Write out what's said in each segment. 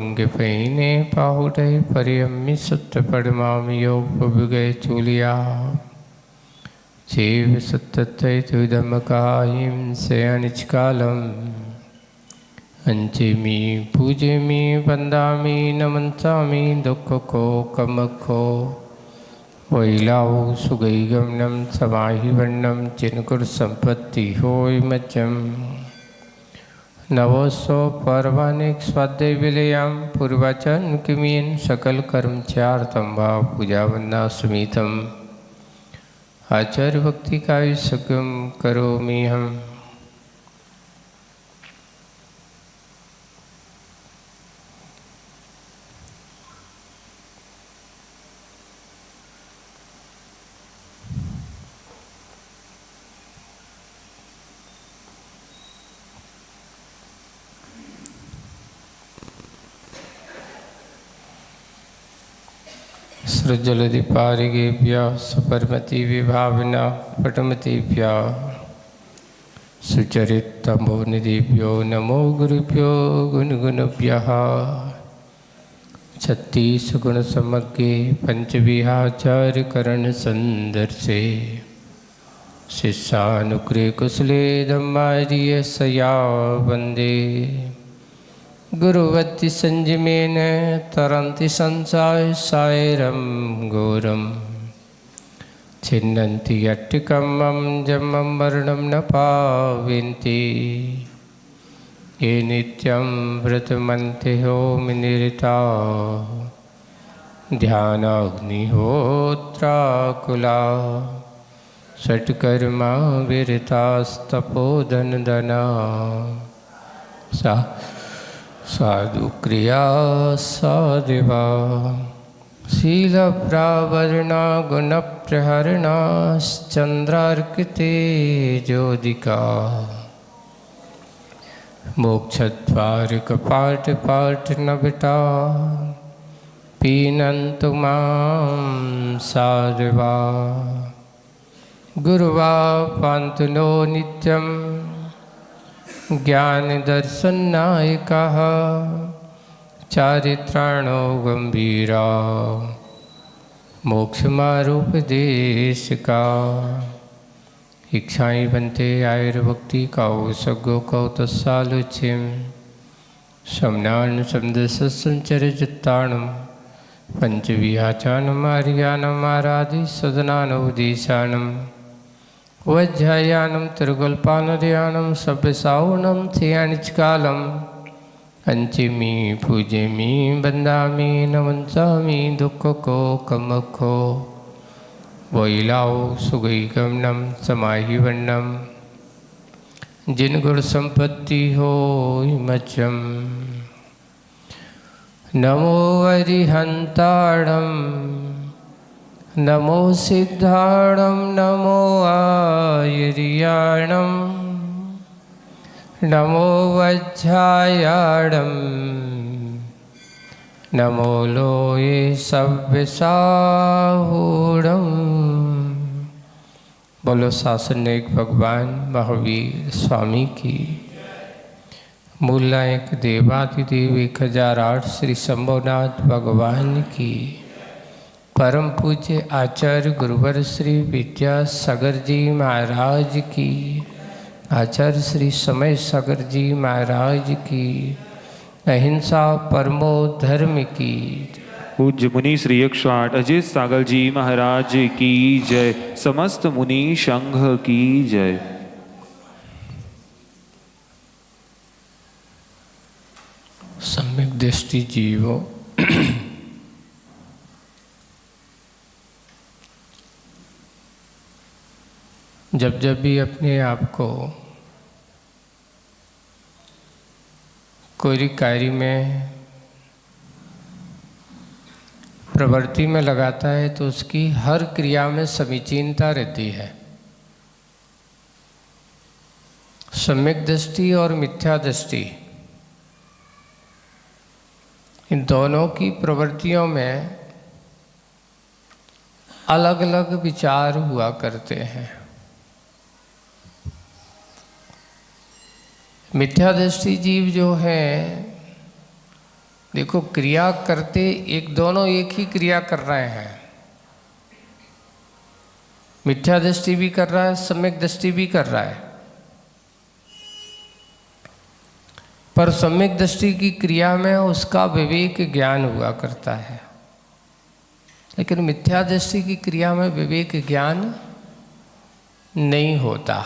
अंगफैने पाहुडै परियम्मि सत्तपरमामियोपभुगै चूलिया जीव सत्तत्तै तुदमकायिं सेयनिचकालम् अंचिमि पूजिमि वन्दामि नमन्सामि दुःखको कमको वैलाव सुगैगमनं समाहिवर्णं चिन्कुरसम्पत्ति होय मज्जम् नवोसो पर्वाणिक स्वाध्याय विलयम पूर्वाचन किमीन सकल कर्मचार्थम व पूजा वंदना सुमितम आचार्य भक्ति का सकम करोमि हम। सृजलधिपारिगेभ्यः सुपरमति विभावना पटमतिभ्यः सुचरितम्भोनिधिभ्यो नमो गुरुभ्यो गुणगुणभ्यः छत्तीसगुणसमग्रे पंचविहाचार्यकरणसन्दर्शे शिष्यानुग्रहे कुशले धम्मार्यसया वन्दे गुरुवत्ति संयमेन तरन्ति संसाय सायरं घोरं छिन्नन्ति अट्टिकम्मं जम्मं मरणं न पावन्ति ये नित्यं व्रतमन्ते होमनिरता ध्यानाग्निहोत्राकुला षट्कर्मा विरतास्तपोधनदना सा साधु क्रिया साधिवा शील प्रावरणा गुण प्रहरणाश्चंद्रार्किते ज्योतिका मोक्षद्वार कपाट पाट न बिटा पीनन्तु मां साधवा गुरुवा पान्तु नो नित्यं ज्ञान दर्शन नायका चारित्राणो गंभीरा मोक्ष मारूपदेश का इच्छाएं बनते आयुर्भक्ति काउ सगो कौ तत्सालुचिम समनान शब्द सत्संचर जित्ताणम पंचविहाचानम आर्यानम आराधि सदनानवदीशानम वज्जायानं त्रिगुल्पानदयानं सभ्यसावनं थेयानिचकालम् अंचिमि पूजिमि वन्दामि नमन्सामि दुःखको कमको वैलाव सुगैगमनं समाहिवर्णं जिन गुण संपत्ति होय मज्जम् नमो अरिहन्ताणं नमो सिद्धाणं नमो आयर्याणं नमो वज्रायाणं नमो लोये सव्यसाहूणं। बोलो शासनिक भगवान महावीर स्वामी की। मूल नायक देवादिदेव 1008 श्री शंभुनाथ भगवान की। परम पूज्य आचार्य गुरुवर श्री विद्यासागर जी महाराज की। आचार्य श्री समय सागर जी महाराज की। अहिंसा परमो धर्म की। पूज्य मुनि श्री 108 अजित सागर जी महाराज की जय। समस्त मुनि संघ की जय। सम्यक दृष्टि जीवो जब जब भी अपने आप को कोई कार्य में प्रवृत्ति में लगाता है तो उसकी हर क्रिया में समीचीनता रहती है। सम्यक दृष्टि और मिथ्या दृष्टि, इन दोनों की प्रवृत्तियों में अलग अलग विचार हुआ करते हैं। मिथ्या दृष्टि जीव जो है देखो, क्रिया करते दोनों एक ही क्रिया कर रहे हैं। मिथ्या दृष्टि भी कर रहा है, सम्यक दृष्टि भी कर रहा है। पर सम्यक दृष्टि की क्रिया में उसका विवेक ज्ञान हुआ करता है, लेकिन मिथ्या दृष्टि की क्रिया में विवेक ज्ञान नहीं होता।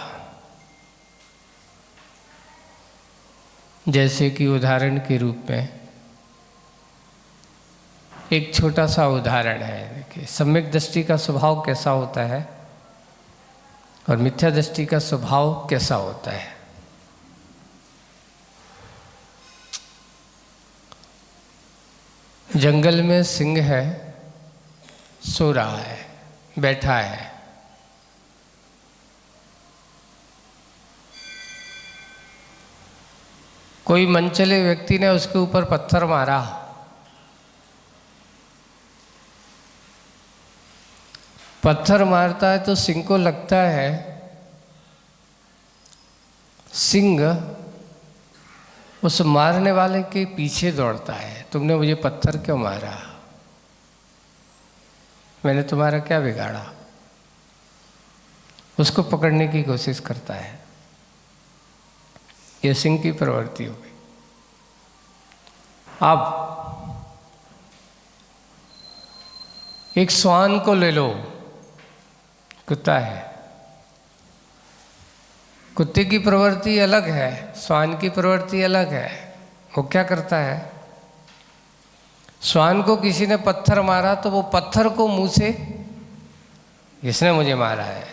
जैसे कि उदाहरण के रूप में एक छोटा सा उदाहरण है। देखिए, सम्यक दृष्टि का स्वभाव कैसा होता है और मिथ्या दृष्टि का स्वभाव कैसा होता है। जंगल में सिंह है, सो रहा है, बैठा है। कोई मनचले व्यक्ति ने उसके ऊपर पत्थर मारा। पत्थर मारता है तो सिंह को लगता है, सिंह उस मारने वाले के पीछे दौड़ता है, तुमने मुझे पत्थर क्यों मारा, मैंने तुम्हारा क्या बिगाड़ा। उसको पकड़ने की कोशिश करता है। यह सिंह की प्रवृत्ति हो गई। अब एक श्वान को ले लो, कुत्ता है। कुत्ते की प्रवृत्ति अलग है, श्वान की प्रवृत्ति अलग है। वो क्या करता है, श्वान को किसी ने पत्थर मारा तो वो पत्थर को मुंह से, इसने मुझे मारा है,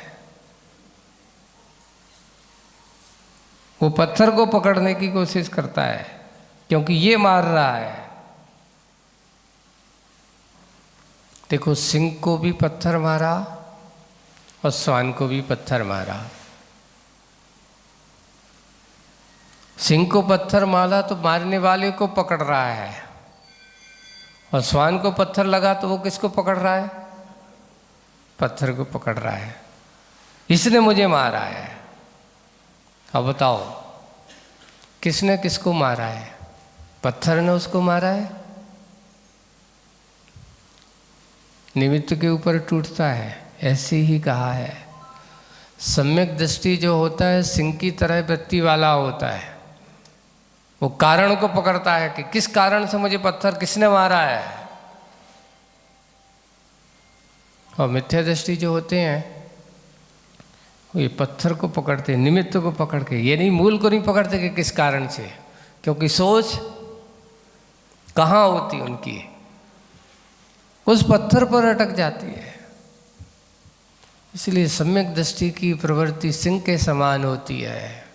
वो पत्थर को पकड़ने की कोशिश करता है क्योंकि ये मार रहा है। देखो, सिंह को भी पत्थर मारा और श्वान को भी पत्थर मारा। सिंह को पत्थर मारा तो मारने वाले को पकड़ रहा है, और श्वान को पत्थर लगा तो वो किसको पकड़ रहा है, पत्थर को पकड़ रहा है। इसने मुझे मारा है। अब बताओ, किसने किसको मारा है, पत्थर ने उसको मारा है। निमित्त के ऊपर टूटता है। ऐसे ही कहा है, सम्यक दृष्टि जो होता है सिंह की तरह वृत्ति वाला होता है। वो कारण को पकड़ता है कि किस कारण से मुझे पत्थर किसने मारा है। और मिथ्या दृष्टि जो होते हैं वो ये पत्थर को पकड़ते, निमित्त को पकड़ के, ये नहीं, मूल को नहीं पकड़ते कि किस कारण से, क्योंकि सोच कहाँ होती उनकी, उस पत्थर पर अटक जाती है। इसलिए सम्यक दृष्टि की प्रवृत्ति सिंह के समान होती है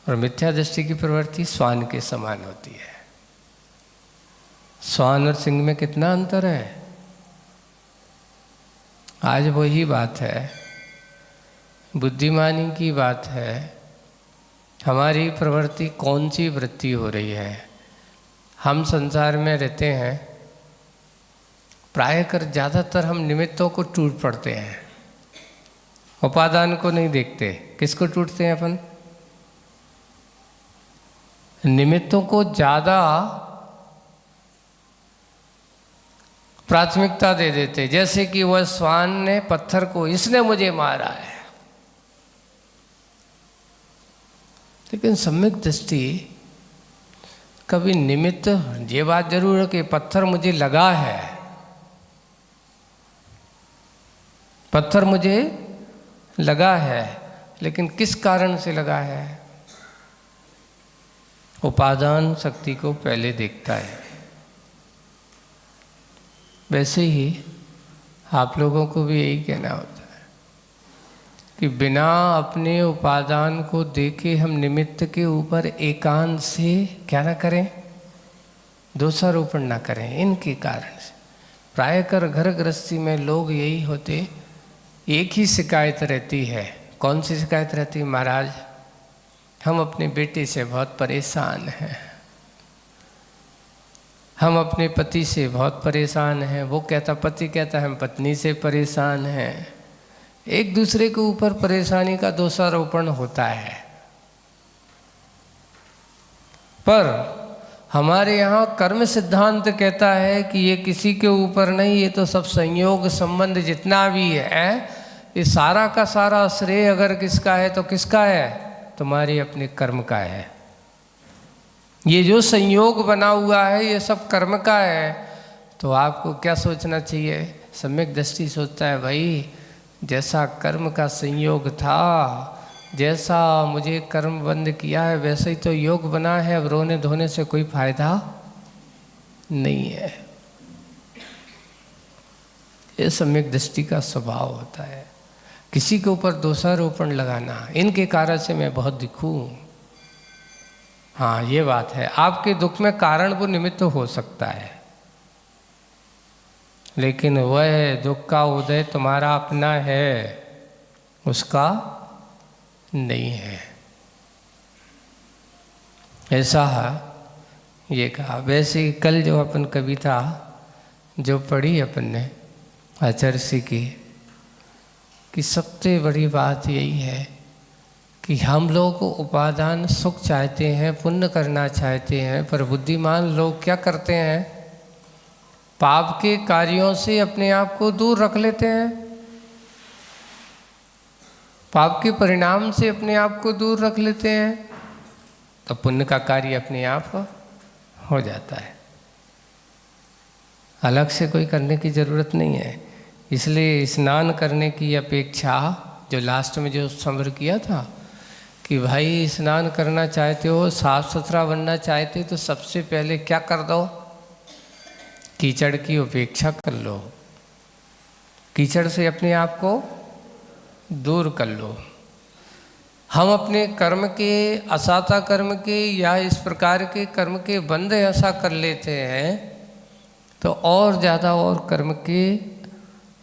और मिथ्या दृष्टि की प्रवृत्ति श्वान के समान होती है। श्वान और सिंह में कितना अंतर है। आज वही बात है, बुद्धिमानी की बात है, हमारी प्रवृत्ति कौन सी वृत्ति हो रही है। हम संसार में रहते हैं, प्राय कर ज़्यादातर हम निमित्तों को टूट पड़ते हैं, उपादान को नहीं देखते। किसको टूटते हैं अपन, निमित्तों को ज़्यादा प्राथमिकता दे देते। जैसे कि वह श्वान ने पत्थर को, इसने मुझे मारा है। लेकिन सम्यक दृष्टि कभी निमित्त, ये बात जरूर है कि पत्थर मुझे लगा है, पत्थर मुझे लगा है, लेकिन किस कारण से लगा है, उपादान शक्ति को पहले देखता है। वैसे ही आप लोगों को भी यही कहना होता है कि बिना अपने उपादान को देखे हम निमित्त के ऊपर एकांत से क्या ना करें, दोषारोपण ना करें। इनके कारण से प्राय कर घर गृहस्थी में लोग यही होते, एक ही शिकायत रहती है। कौन सी शिकायत रहती है, महाराज हम अपने बेटे से बहुत परेशान हैं, हम अपने पति से बहुत परेशान हैं। वो कहता, पति कहता हम पत्नी से परेशान हैं। एक दूसरे के ऊपर परेशानी का दोषारोपण होता है। पर हमारे यहाँ कर्म सिद्धांत कहता है कि ये किसी के ऊपर नहीं, ये तो सब संयोग संबंध जितना भी है, ये सारा का सारा श्रेय अगर किसका है तो किसका है? तुम्हारे अपने कर्म का है। ये जो संयोग बना हुआ है ये सब कर्म का है। तो आपको क्या सोचना चाहिए? सम्यक दृष्टि सोचता है भाई जैसा कर्म का संयोग था, जैसा मुझे कर्म बंद किया है वैसे ही तो योग बना है, अब रोने धोने से कोई फायदा नहीं है। ये सम्यक दृष्टि का स्वभाव होता है। किसी के ऊपर दोषारोपण लगाना, इनके कारण से मैं बहुत दुखी हूँ, हाँ ये बात है। आपके दुख में कारण वो निमित्त हो सकता है, लेकिन वह दुख का उदय तुम्हारा अपना है, उसका नहीं है। ऐसा ये कहा। वैसे ही कल जो अपन कविता जो पढ़ी अपन ने आचार्य की सबसे बड़ी बात यही है कि हम लोग उपादान सुख चाहते हैं, पुण्य करना चाहते हैं, पर बुद्धिमान लोग क्या करते हैं? पाप के कार्यों से अपने आप को दूर रख लेते हैं, पाप के परिणाम से अपने आप को दूर रख लेते हैं, तो पुण्य का कार्य अपने आप हो जाता है। अलग से कोई करने की ज़रूरत नहीं है। इसलिए स्नान करने की अपेक्षा, जो लास्ट में जो समर किया था कि भाई स्नान करना चाहते हो, साफ सुथरा बनना चाहते हो, तो सबसे पहले क्या कर दो? कीचड़ की उपेक्षा कर लो, कीचड़ से अपने आप को दूर कर लो। हम अपने कर्म के, असाता कर्म के या इस प्रकार के कर्म के बंद ऐसा कर लेते हैं तो और ज़्यादा और कर्म के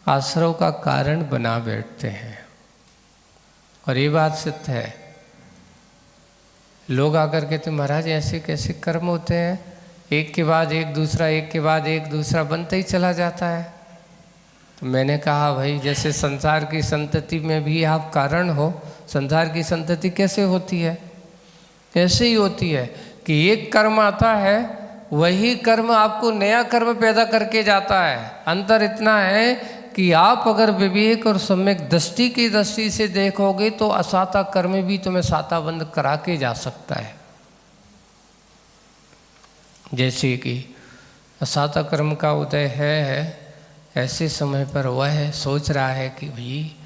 आश्रव का कारण बना बैठते हैं। और ये बात सत्य है। लोग आकर कहते महाराज ऐसे कैसे कर्म होते हैं, एक के बाद एक दूसरा, एक के बाद एक दूसरा बनता ही चला जाता है। तो मैंने कहा भाई जैसे संसार की संतति में भी आप कारण हो, संसार की संतति कैसे होती है? ऐसे ही होती है कि एक कर्म आता है, वही कर्म आपको नया कर्म पैदा करके जाता है। अंतर इतना है कि आप अगर विवेक और सम्यक दृष्टि की दृष्टि से देखोगे तो असाता कर्म भी तुम्हें साता बंद करा के जा सकता है। जैसे कि असाता कर्म का उदय है, ऐसे समय पर वह सोच रहा है कि भाई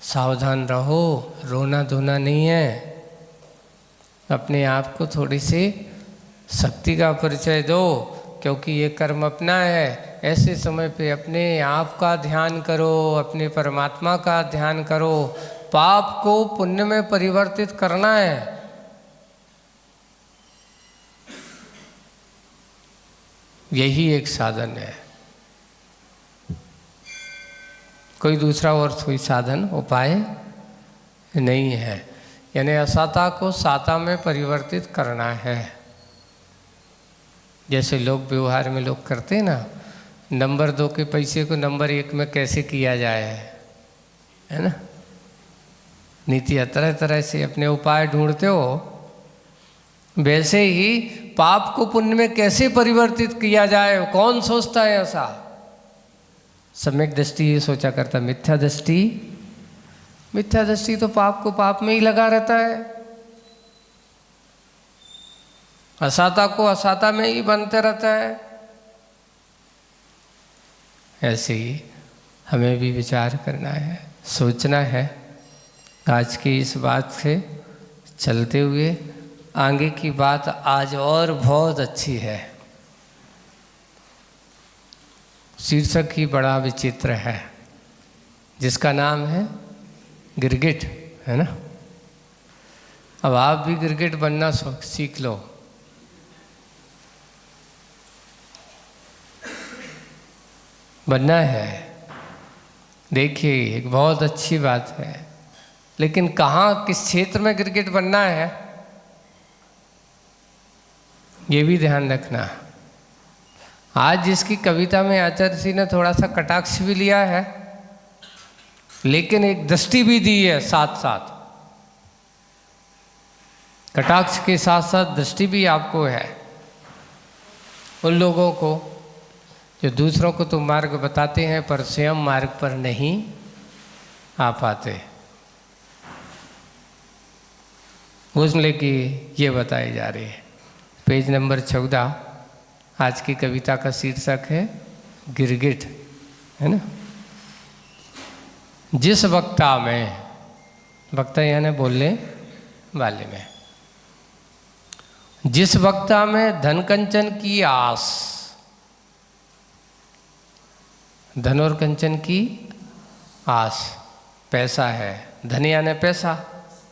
सावधान रहो, रोना धोना नहीं है, अपने आप को थोड़ी सी शक्ति का परिचय दो, क्योंकि ये कर्म अपना है। ऐसे समय पे अपने आप का ध्यान करो, अपने परमात्मा का ध्यान करो। पाप को पुण्य में परिवर्तित करना है। यही एक साधन है, कोई दूसरा और कोई साधन उपाय नहीं है। यानी असाता को साता में परिवर्तित करना है। जैसे लोग व्यवहार में लोग करते हैं ना, नंबर 2 के पैसे को नंबर 1 में कैसे किया जाए, है ना? नीति तरह तरह से अपने उपाय ढूंढते हो। वैसे ही पाप को पुण्य में कैसे परिवर्तित किया जाए, कौन सोचता है ऐसा? सम्यक दृष्टि ये सोचा करता। मिथ्या दृष्टि, मिथ्या दृष्टि तो पाप को पाप में ही लगा रहता है, असाता को असाता में ही बनते रहता है। ऐसे ही हमें भी विचार करना है, सोचना है। आज की इस बात से चलते हुए आगे की बात आज और बहुत अच्छी है। शीर्षक ही बड़ा विचित्र है, जिसका नाम है गिरगिट, है ना? अब आप भी गिरगिट बनना सीख लो। बनना है। देखिए एक बहुत अच्छी बात है, लेकिन कहाँ, किस क्षेत्र में गिरगिट बनना है, ये भी ध्यान रखना। आज जिसकी कविता में आचार्य जी ने थोड़ा सा कटाक्ष भी लिया है, लेकिन एक दृष्टि भी दी है साथ साथ। कटाक्ष के साथ साथ दृष्टि भी आपको है। उन लोगों को जो दूसरों को तो मार्ग बताते हैं पर स्वयं मार्ग पर नहीं आ पाते। उसने की ये बताई जा रही है। पेज नंबर 14, आज की कविता का शीर्षक है गिरगिट, है ना। जिस वक्ता में, वक्ता यानी बोलने वाले में, जिस वक्ता में धन कंचन की आस, धन और कंचन की आस, पैसा है, धन यानी पैसा,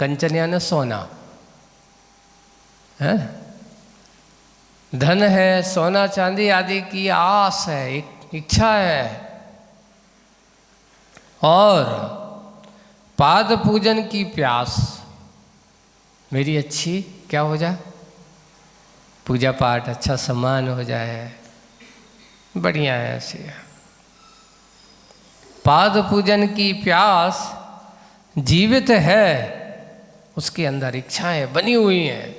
कंचन यानी सोना है, धन है, सोना चांदी आदि की आस है, एक इच्छा है, और पाद पूजन की प्यास, मेरी अच्छी क्या हो जाए, पूजा पाठ, अच्छा सम्मान हो जाए, बढ़िया है ऐसे। पाद पूजन की प्यास जीवित है, उसके अंदर इच्छाएं बनी हुई हैं।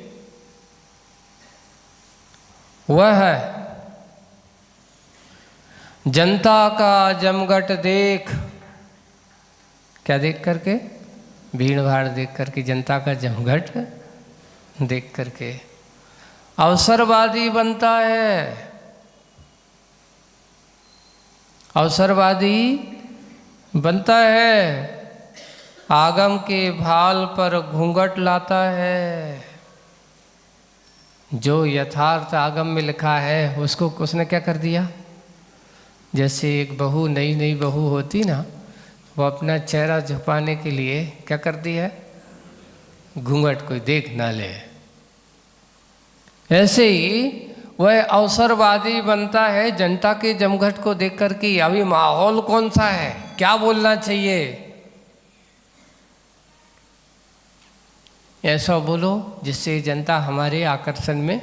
वह है जनता का जमघट देख, क्या देख करके, भीड़ भाड़ देख करके, जनता का जमघट देख करके अवसरवादी बनता है, अवसरवादी बनता है, आगम के भाल पर घूंघट लाता है। जो यथार्थ आगम में लिखा है उसको उसने क्या कर दिया, जैसे एक बहू, नई नई बहू होती ना, वो अपना चेहरा छुपाने के लिए क्या करती है, घूंघट कोई देख ना ले। ऐसे ही वह अवसरवादी बनता है जनता के जमघट को देख कर के, अभी माहौल कौन सा है, क्या बोलना चाहिए, ऐसा बोलो जिससे जनता हमारे आकर्षण में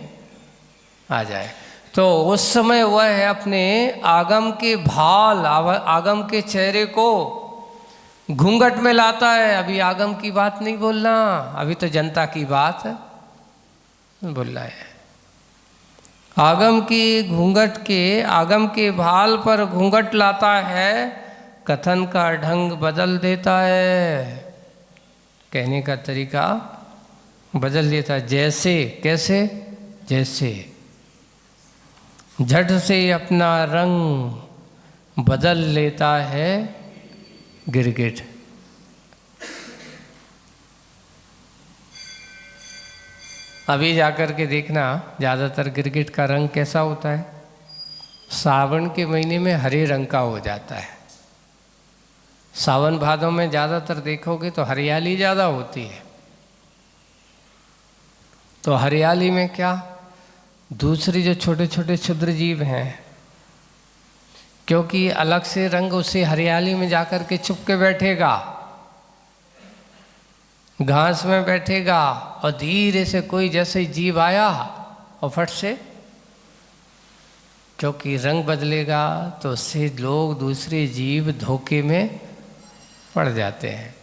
आ जाए। तो उस समय वह है अपने आगम के भाल, आगम के चेहरे को घूंघट में लाता है। अभी आगम की बात नहीं बोलना, अभी तो जनता की बात बोल रहा है। आगम की घूंघट के, आगम के भाल पर घूंघट लाता है, कथन का ढंग बदल देता है, कहने का तरीका बदल देता है। जैसे, कैसे, जैसे झट से अपना रंग बदल लेता है गिरगिट। अभी जाकर के देखना, ज़्यादातर गिरगिट का रंग कैसा होता है, सावन के महीने में हरे रंग का हो जाता है। सावन भादों में ज़्यादातर देखोगे तो हरियाली ज़्यादा होती है। तो हरियाली में क्या, दूसरे जो छोटे छोटे क्षुद्र जीव हैं, क्योंकि अलग से रंग उसे हरियाली में जाकर के छुप के बैठेगा, घास में बैठेगा, और धीरे से कोई जैसे जीव आया और फट से, क्योंकि रंग बदलेगा तो उससे लोग, दूसरे जीव धोखे में पड़ जाते हैं।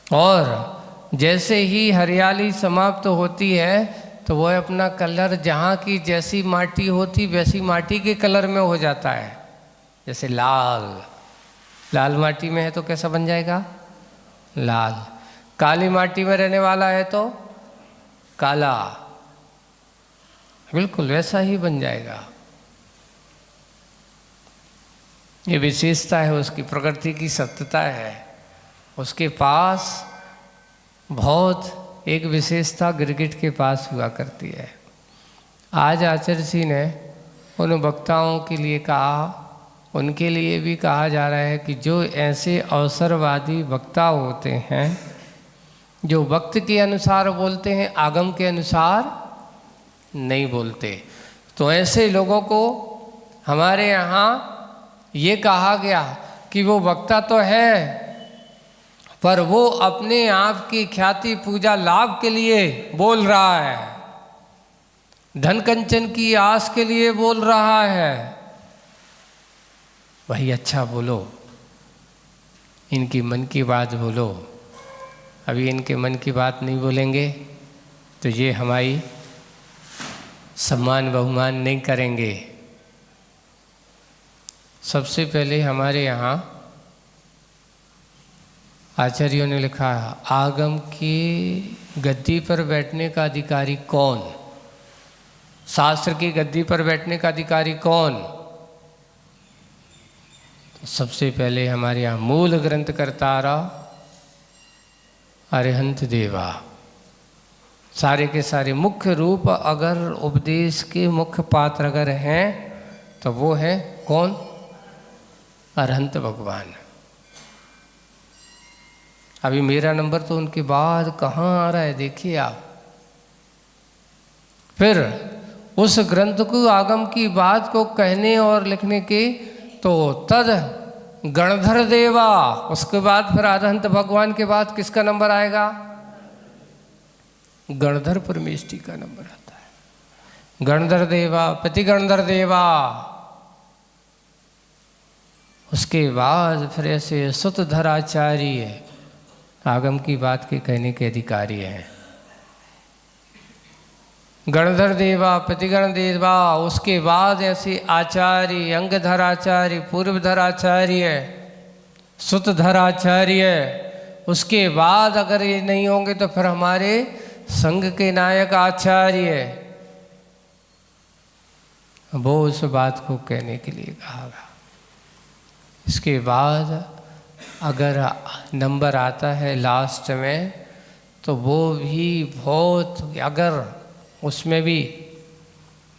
और जैसे ही हरियाली समाप्त होती है तो वह अपना कलर, जहाँ की जैसी माटी होती वैसी माटी के कलर में हो जाता है। जैसे लाल, लाल माटी में है तो कैसा बन जाएगा, लाल। काली माटी में रहने वाला है तो काला, बिल्कुल वैसा ही बन जाएगा। ये विशेषता है उसकी, प्रकृति की सत्यता है। उसके पास बहुत एक विशेषता गिरगिट के पास हुआ करती है। आज आचार्य जी ने उन वक्ताओं के लिए कहा, उनके लिए भी कहा जा रहा है कि जो ऐसे अवसरवादी वक्ता होते हैं, जो वक्त के अनुसार बोलते हैं, आगम के अनुसार नहीं बोलते, तो ऐसे लोगों को हमारे यहाँ ये कहा गया कि वो वक्ता तो है पर वो अपने आप की ख्याति, पूजा, लाभ के लिए बोल रहा है, धन कंचन की आस के लिए बोल रहा है। वही अच्छा बोलो, इनकी मन की बात बोलो। अभी इनके मन की बात नहीं बोलेंगे तो ये हमारी सम्मान बहुमान नहीं करेंगे। सबसे पहले हमारे यहाँ आचार्यों ने लिखा है, आगम की गद्दी पर बैठने का अधिकारी कौन, शास्त्र की गद्दी पर बैठने का अधिकारी कौन। तो सबसे पहले हमारे यहाँ मूल ग्रंथ करतारा अरिहंत देवा। सारे के सारे मुख्य रूप अगर उपदेश के मुख्य पात्र अगर हैं तो वो है कौन, अरिहंत भगवान। अभी मेरा नंबर तो उनके बाद कहाँ आ रहा है, देखिए आप। फिर उस ग्रंथ को, आगम की बात को कहने और लिखने के तो तद गणधर देवा, उसके बाद फिर अरिहंत भगवान के बाद किसका नंबर आएगा, गणधर परमेष्टि का नंबर आता है। गणधर देवा, पति गणधर देवा, उसके बाद फिर ऐसे सुतधराचार्य आगम की बात के कहने के अधिकारी हैं। गणधर देवा, प्रतिगण देवा, उसके बाद ऐसे आचार्य, अंगधर आचार्य, पूर्वधर आचार्य, सुतधर आचार्य। उसके बाद अगर ये नहीं होंगे तो फिर हमारे संघ के नायक आचार्य, वो उस बात को कहने के लिए कहा गया। इसके बाद अगर नंबर आता है लास्ट में तो वो भी बहुत, अगर उसमें भी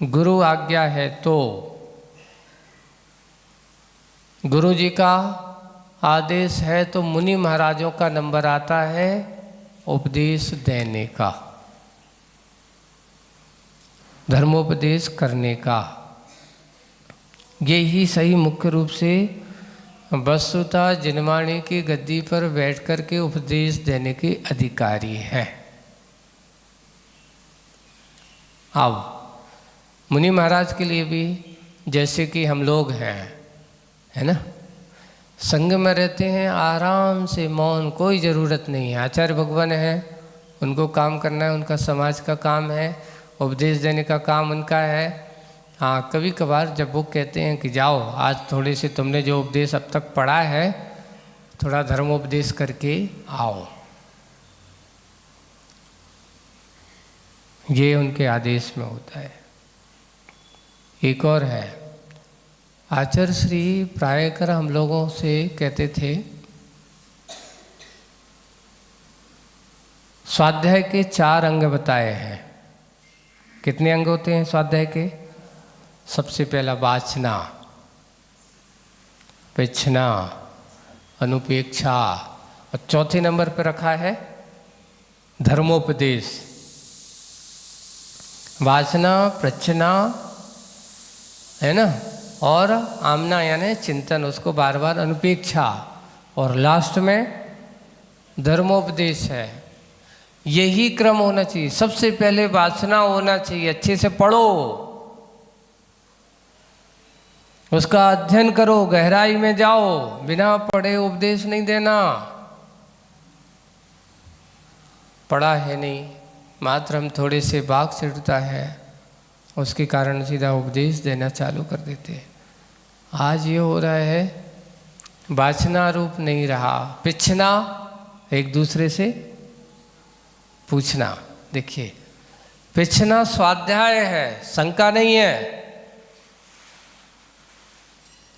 गुरु आज्ञा है तो गुरु जी का आदेश है तो मुनि महाराजों का नंबर आता है उपदेश देने का, धर्मोपदेश करने का। ये ही सही मुख्य रूप से वस्तुतः जिनवाणी की गद्दी पर बैठ कर के उपदेश देने के अधिकारी हैं। अब मुनि महाराज के लिए भी जैसे कि हम लोग हैं, है ना, संग में रहते हैं, आराम से मौन, कोई ज़रूरत नहीं है। आचार्य भगवान है, उनको काम करना है, उनका समाज का काम है, उपदेश देने का काम उनका है। हाँ, कभी कभार जब वो कहते हैं कि जाओ आज थोड़े से तुमने जो उपदेश अब तक पढ़ा है थोड़ा धर्मोपदेश करके आओ, ये उनके आदेश में होता है। एक और है, आचार्य श्री प्रायकर हम लोगों से कहते थे स्वाध्याय के 4 अंग बताए हैं। कितने अंग होते हैं स्वाध्याय के? सबसे पहला वाचना, पिछना, अनुपेक्षा, और चौथे नंबर पर रखा है धर्मोपदेश। वाचना, प्रचना, है ना, और आमना यानी चिंतन, उसको बार बार अनुपेक्षा, और लास्ट में धर्मोपदेश है। यही क्रम होना चाहिए। सबसे पहले वाचना होना चाहिए, अच्छे से पढ़ो, उसका अध्ययन करो, गहराई में जाओ। बिना पढ़े उपदेश नहीं देना। पढ़ा है नहीं, मात्र हम थोड़े से बाग चिढ़ता है, उसके कारण सीधा उपदेश देना चालू कर देते हैं। आज ये हो रहा है, वाचना रूप नहीं रहा, पिछना, एक दूसरे से पूछना। देखिए, पिछना स्वाध्याय है, शंका नहीं है।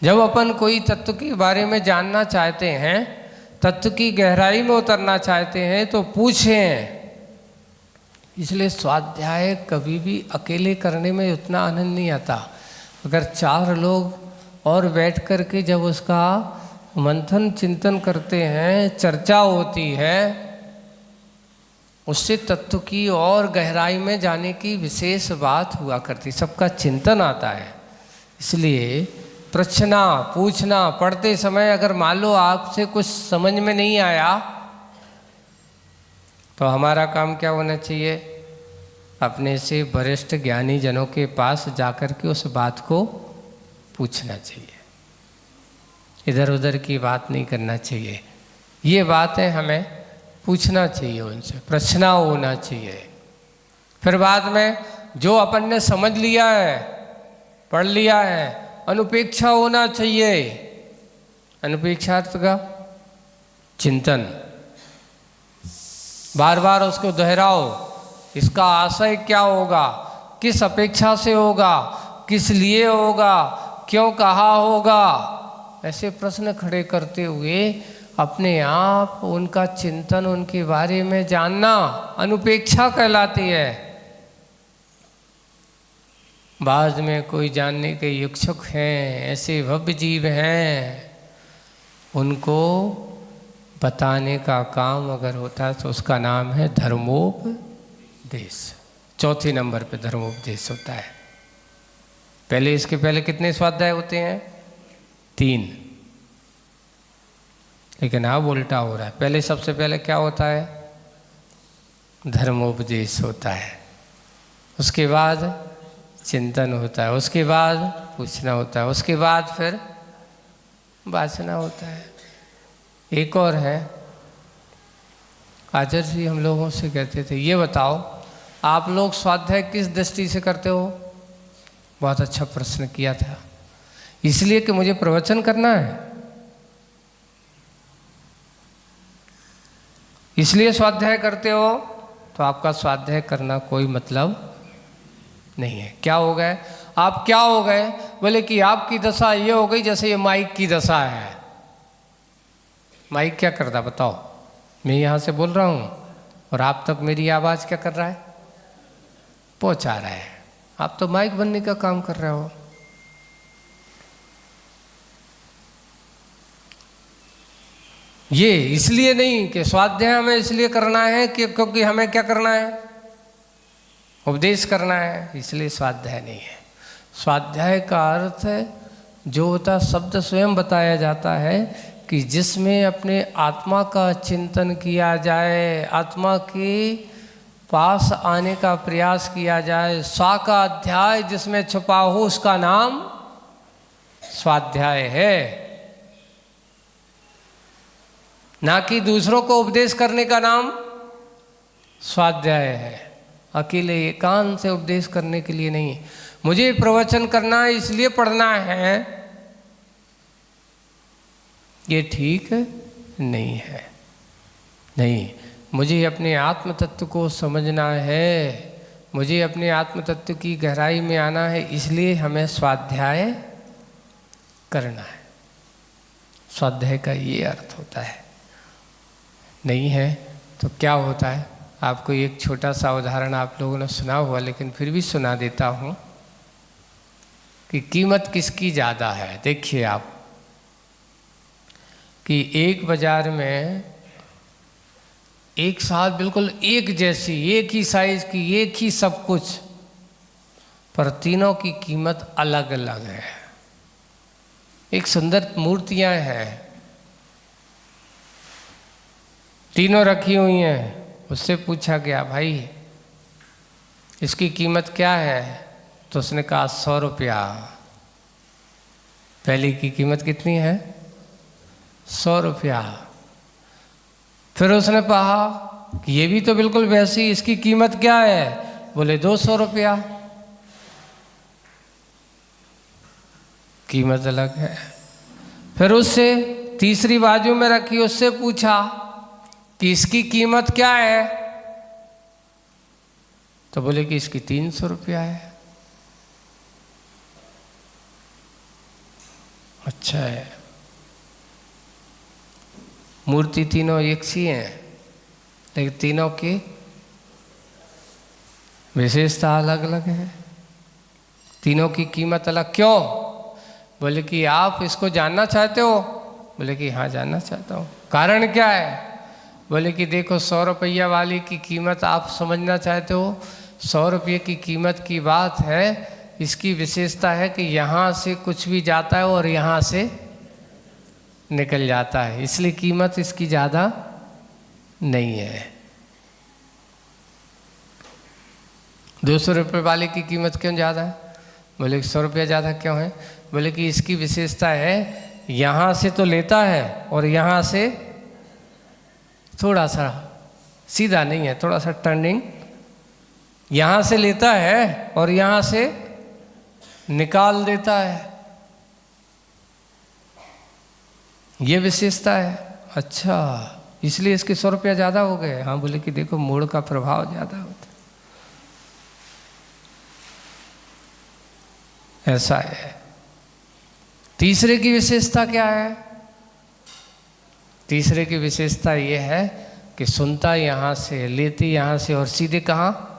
जब अपन कोई तत्व के बारे में जानना चाहते हैं, तत्व की गहराई में उतरना चाहते हैं तो पूछें। इसलिए स्वाध्याय कभी भी अकेले करने में उतना आनंद नहीं आता। अगर 4 लोग और बैठ कर के जब उसका मंथन चिंतन करते हैं, चर्चा होती है, उससे तत्व की और गहराई में जाने की विशेष बात हुआ करती, सबका चिंतन आता है। इसलिए प्रश्ना, पूछना, पढ़ते समय अगर मान लो आपसे कुछ समझ में नहीं आया तो हमारा काम क्या होना चाहिए? अपने से वरिष्ठ ज्ञानी जनों के पास जाकर के उस बात को पूछना चाहिए। इधर उधर की बात नहीं करना चाहिए। ये बातें हमें पूछना चाहिए, उनसे प्रश्न होना चाहिए। फिर बाद में जो अपन ने समझ लिया है, पढ़ लिया है, अनुपेक्षा होना चाहिए। अनुपेक्षा अर्थ का चिंतन, बार बार उसको दोहराओ। इसका आशय क्या होगा, किस अपेक्षा से होगा, किस लिए होगा, क्यों कहा होगा, ऐसे प्रश्न खड़े करते हुए अपने आप उनका चिंतन, उनके बारे में जानना अनुपेक्षा कहलाती है। बाद में कोई जानने के इच्छुक हैं, ऐसे भव्य जीव हैं, उनको बताने का काम अगर होता है तो उसका नाम है धर्मोपदेश। चौथे नंबर पे धर्मोपदेश होता है। पहले, इसके पहले कितने स्वाध्याय होते हैं? 3। लेकिन अब उल्टा हो रहा है। पहले, सबसे पहले क्या होता है? धर्मोपदेश होता है। उसके बाद चिंतन होता है, उसके बाद पूछना होता है, उसके बाद फिर वाचना होता है। एक और है, आचार्य जी हम लोगों से कहते थे, ये बताओ आप लोग स्वाध्याय किस दृष्टि से करते हो? बहुत अच्छा प्रश्न किया था। इसलिए कि मुझे प्रवचन करना है, इसलिए स्वाध्याय करते हो? तो आपका स्वाध्याय करना कोई मतलब नहीं है। क्या हो गए आप? क्या हो गए? बोले कि आपकी दशा ये हो गई जैसे ये माइक की दशा है। माइक क्या करता बताओ? मैं यहाँ से बोल रहा हूँ और आप तक मेरी आवाज़ क्या कर रहा है? पहुँचा रहा है। आप तो माइक बनने का काम कर रहे हो। ये इसलिए नहीं कि स्वाध्याय हमें इसलिए करना है कि क्योंकि हमें क्या करना है? उपदेश करना है, इसलिए स्वाध्याय नहीं है। स्वाध्याय का अर्थ है जो होता, शब्द स्वयं बताया जाता है कि जिसमें अपने आत्मा का चिंतन किया जाए, आत्मा के पास आने का प्रयास किया जाए। स्वा का अध्याय जिसमें छुपा हो उसका नाम स्वाध्याय है, ना कि दूसरों को उपदेश करने का नाम स्वाध्याय है। अकेले एकांत से उपदेश करने के लिए नहीं। मुझे प्रवचन करना है इसलिए पढ़ना है, ये ठीक नहीं है। नहीं, मुझे अपने आत्म तत्व को समझना है, मुझे अपने आत्म तत्व की गहराई में आना है, इसलिए हमें स्वाध्याय करना है। स्वाध्याय का ये अर्थ होता है। नहीं है तो क्या होता है? आपको एक छोटा सा उदाहरण आप लोगों ने सुना हुआ, लेकिन फिर भी सुना देता हूँ कि कीमत किसकी ज़्यादा है। देखिए आप कि एक बाज़ार में एक साथ बिल्कुल एक जैसी, एक ही साइज़ की, एक ही सब कुछ, पर तीनों की कीमत अलग अलग है। एक सुंदर मूर्तियाँ हैं, तीनों रखी हुई हैं। उससे पूछा गया, भाई इसकी कीमत क्या है? तो उसने कहा 100 रुपया। पहली की कीमत कितनी है? 100 रुपया। फिर उसने कहा कि ये भी तो बिल्कुल वैसी, इसकी कीमत क्या है? बोले 200 रुपया। कीमत अलग है। फिर उससे तीसरी बाजू में रखी, उससे पूछा कि इसकी कीमत क्या है? तो बोले कि इसकी 300 रुपया है। अच्छा है। मूर्ति तीनों एक सी हैं, लेकिन तीनों की विशेषता अलग अलग है, तीनों की कीमत अलग। क्यों? बोले कि आप इसको जानना चाहते हो? बोले कि हाँ जानना चाहता हूँ। कारण क्या है? बोले कि देखो 100 रुपया वाली की कीमत आप समझना चाहते हो। 100 रुपये की कीमत की बात है, इसकी विशेषता है कि यहाँ से कुछ भी जाता है और यहाँ से निकल जाता है, इसलिए कीमत इसकी ज़्यादा नहीं है। 200 रुपये वाले की कीमत क्यों ज़्यादा है? बोले 100 रुपया ज़्यादा क्यों है? बोले कि इसकी विशेषता है यहाँ से तो लेता है और यहाँ से थोड़ा सा सीधा नहीं है, थोड़ा सा टर्निंग यहाँ से लेता है और यहाँ से निकाल देता है, ये विशेषता है। अच्छा, इसलिए इसके 100 रुपया ज़्यादा हो गए। हाँ, बोले कि देखो मूड़ का प्रभाव ज़्यादा होता है, ऐसा है। तीसरे की विशेषता क्या है? तीसरे की विशेषता ये है कि सुनता यहाँ से, लेती यहाँ से और सीधे कहाँ?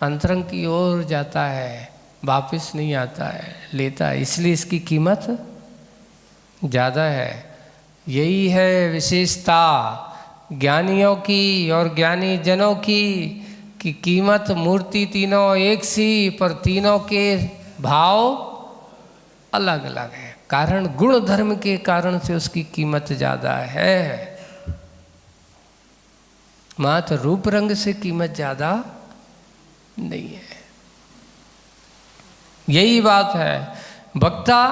अंतरंग की ओर जाता है, वापस नहीं आता है, लेता है, इसलिए इसकी कीमत ज़्यादा है। यही है विशेषता ज्ञानियों की और ज्ञानी जनों की कि कीमत मूर्ति तीनों एक सी, पर तीनों के भाव अलग अलग है। कारण गुण धर्म के कारण से उसकी कीमत ज़्यादा है, मात्र रूप रंग से कीमत ज़्यादा नहीं है। यही बात है। वक्ता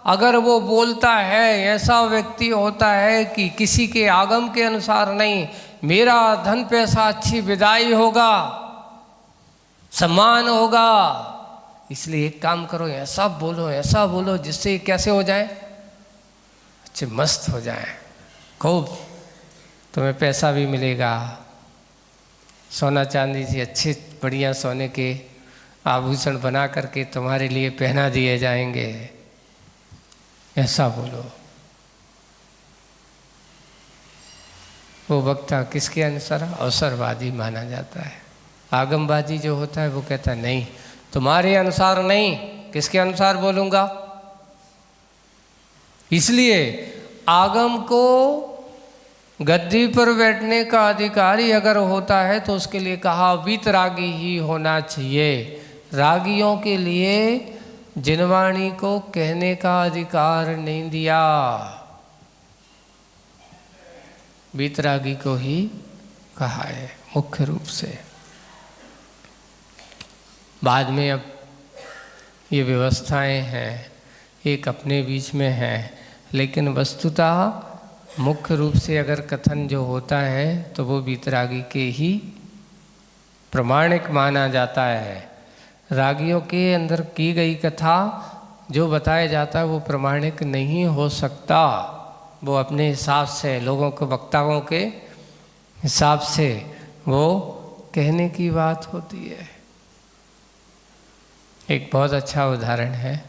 अगर वो बोलता है, ऐसा व्यक्ति होता है कि किसी के आगम के अनुसार नहीं, मेरा धन पैसा अच्छी विदाई होगा, सम्मान होगा, इसलिए एक काम करो, ऐसा बोलो जिससे कैसे हो जाए, अच्छे मस्त हो जाए, खूब तुम्हें पैसा भी मिलेगा, सोना चांदी से अच्छे बढ़िया सोने के आभूषण बना करके तुम्हारे लिए पहना दिए जाएंगे, ऐसा बोलो। वो वक्ता किसके अनुसार? अवसरवादी माना जाता है। आगमवादी जो होता है वो कहता है नहीं, तुम्हारे अनुसार नहीं, किसके अनुसार बोलूँगा। इसलिए आगम को गद्दी पर बैठने का अधिकारी अगर होता है तो उसके लिए कहा वीतरागी ही होना चाहिए। रागियों के लिए जिनवाणी को कहने का अधिकार नहीं दिया, वीतरागी को ही कहा है मुख्य रूप से। बाद में अब ये व्यवस्थाएं हैं, एक अपने बीच में हैं, लेकिन वस्तुतः मुख्य रूप से अगर कथन जो होता है तो वो वीतरागी के ही प्रमाणिक माना जाता है। रागियों के अंदर की गई कथा जो बताया जाता है वो प्रमाणिक नहीं हो सकता, वो अपने हिसाब से लोगों को, वक्ताओं के हिसाब से वो कहने की बात होती है। एक बहुत अच्छा उदाहरण है,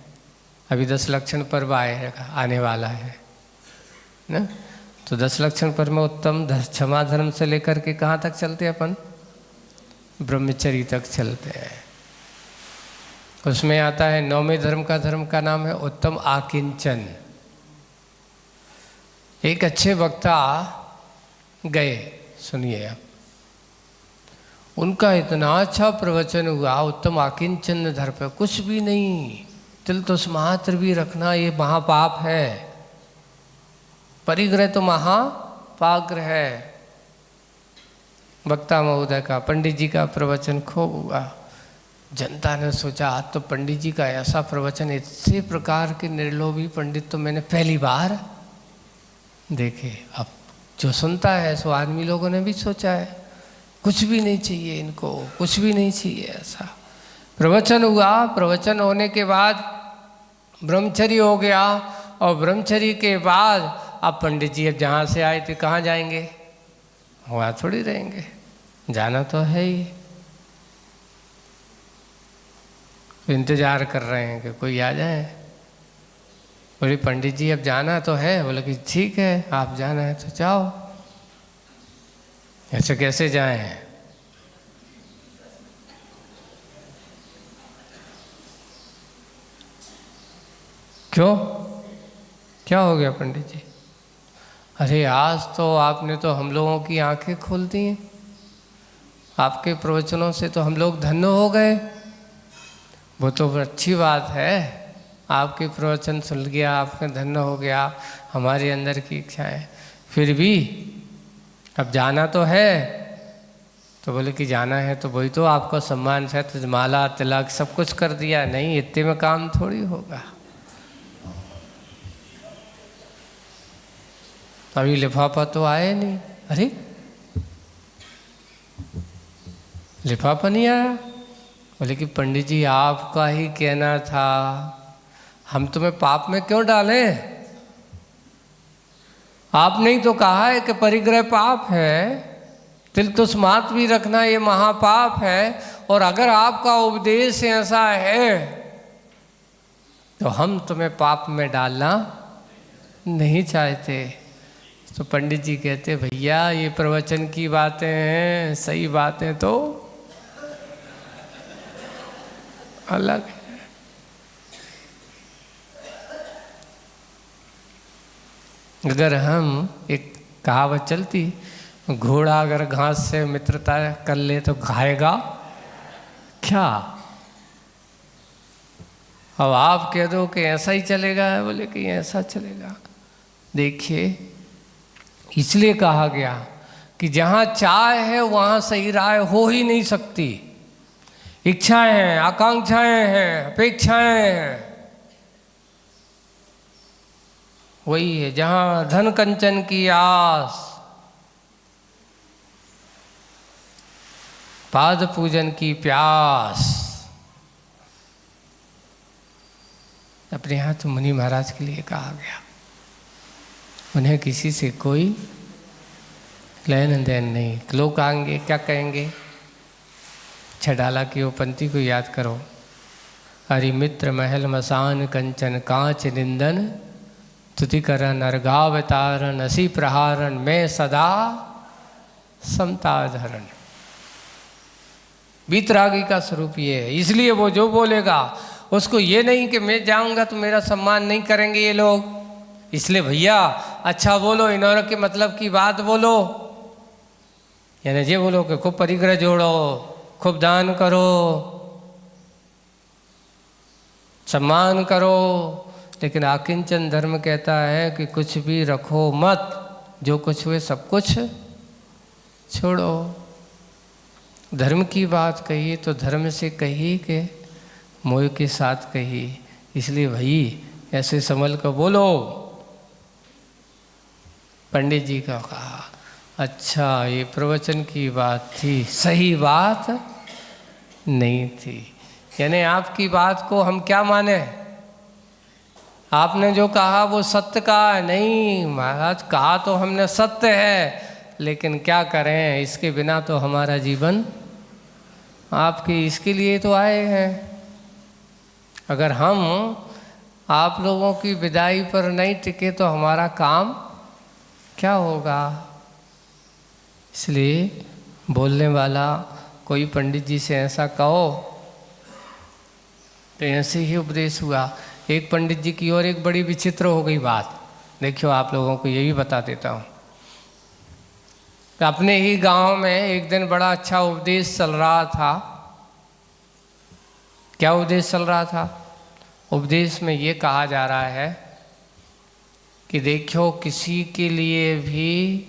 अभी 10 लक्षण पर्व आने वाला है ना, तो 10 लक्षण पर्व में उत्तम क्षमा धर्म से लेकर के कहाँ तक चलते हैं अपन? ब्रह्मचर्य तक चलते हैं। उसमें आता है 9वें धर्म का नाम है उत्तम आकिंचन। एक अच्छे वक्ता गए, सुनिए आप, उनका इतना अच्छा प्रवचन हुआ, उत्तम आकिंचन धर्म पे कुछ भी नहीं, तिल तो मात्र भी रखना ये महापाप है, परिग्रह तो महापाग्र है। वक्ता महोदय का, पंडित जी का प्रवचन खूब हुआ। जनता ने सोचा आज तो पंडित जी का ऐसा प्रवचन, इसी प्रकार के निर्लोभी पंडित तो मैंने पहली बार देखे। अब जो सुनता है सो आदमी लोगों ने भी सोचा है कुछ भी नहीं चाहिए इनको, कुछ भी नहीं चाहिए ऐसा। प्रवचन हुआ, प्रवचन होने के बाद ब्रह्मचर्य हो गया, और ब्रह्मचर्य के बाद अब पंडित जी अब जहाँ से आए थे कहाँ जाएंगे? वहाँ थोड़ी रहेंगे, जाना तो है ही। तो इंतजार कर रहे हैं कि कोई आ जाए। बोले पंडित जी अब जाना तो है। बोले कि ठीक है, आप जाना है तो जाओ। ऐसे कैसे जाएं? क्यों, क्या हो गया पंडित जी? अरे आज तो आपने तो हम लोगों की आंखें खोल दी हैं, आपके प्रवचनों से तो हम लोग धन्य हो गए। वो तो अच्छी बात है, आपके प्रवचन सुन गया, आपका धन्य हो गया, हमारे अंदर की इच्छाएं, फिर भी अब जाना तो है। तो बोले कि जाना है तो वही तो आपको सम्मान से तो माला तिलक सब कुछ कर दिया, नहीं इतने में काम थोड़ी होगा। अभी लिफाफा तो आए नहीं। अरे लिफाफा नहीं आया। बोले कि पंडित जी आपका ही कहना था, हम तुम्हें पाप में क्यों डालें? आपने ही तो कहा है कि परिग्रह पाप है, तिल तुस्मात भी रखना ये महापाप है, और अगर आपका उपदेश ऐसा है तो हम तुम्हें पाप में डालना नहीं चाहते। तो पंडित जी कहते भैया ये प्रवचन की बातें हैं, सही बातें तो अलग है। अगर हम एक कहावत चलती, घोड़ा अगर घास से मित्रता कर ले तो खाएगा क्या? अब आप कह दो कि ऐसा ही चलेगा, बोले कि ऐसा चलेगा। देखिए इसलिए कहा गया कि जहाँ चाह है वहाँ सही राय हो ही नहीं सकती। इच्छाएं हैं, आकांक्षाएं हैं, अपेक्षाएं हैं, वही है। जहाँ धन कंचन की आस, पाद पूजन की प्यास। अपने यहाँ तो मुनि महाराज के लिए कहा गया, उन्हें किसी से कोई लेन देन नहीं। लोग आएंगे क्या कहेंगे? छडाला की वो पंक्ति को याद करो, हरि मित्र महल मसान कंचन कांच निंदन, तुति करन अर्घावतारन असी प्रहारन, मैं सदा समता धरन। बीतरागी का स्वरूप ये है। इसलिए वो जो बोलेगा उसको ये नहीं कि मैं जाऊंगा तो मेरा सम्मान नहीं करेंगे ये लोग, इसलिए भैया अच्छा बोलो, इन्होंने के मतलब की बात बोलो। यानी ये बोलो कि खूब परिग्रह जोड़ो, खूब दान करो, सम्मान करो, लेकिन आकिंचन धर्म कहता है कि कुछ भी रखो मत, जो कुछ हुए सब कुछ छोड़ो। धर्म की बात कही तो धर्म से कही कि मोह के साथ कही, इसलिए भाई ऐसे संभल कर बोलो। पंडित जी का कहा अच्छा ये प्रवचन की बात थी, सही बात नहीं थी। यानी आपकी बात को हम क्या माने? आपने जो कहा वो सत्य का नहीं। महाराज कहा तो हमने सत्य है, लेकिन क्या करें, इसके बिना तो हमारा जीवन आपके इसके लिए तो आए हैं। अगर हम आप लोगों की विदाई पर नहीं टिके तो हमारा काम क्या होगा? इसलिए बोलने वाला कोई पंडित जी से ऐसा कहो तो ऐसे ही उपदेश हुआ। एक पंडित जी की और एक बड़ी विचित्र हो गई बात। देखियो आप लोगों को ये भी बता देता हूँ। अपने ही गांव में एक दिन बड़ा अच्छा उपदेश चल रहा था। क्या उपदेश चल रहा था? उपदेश में ये कहा जा रहा है कि देखो किसी के लिए भी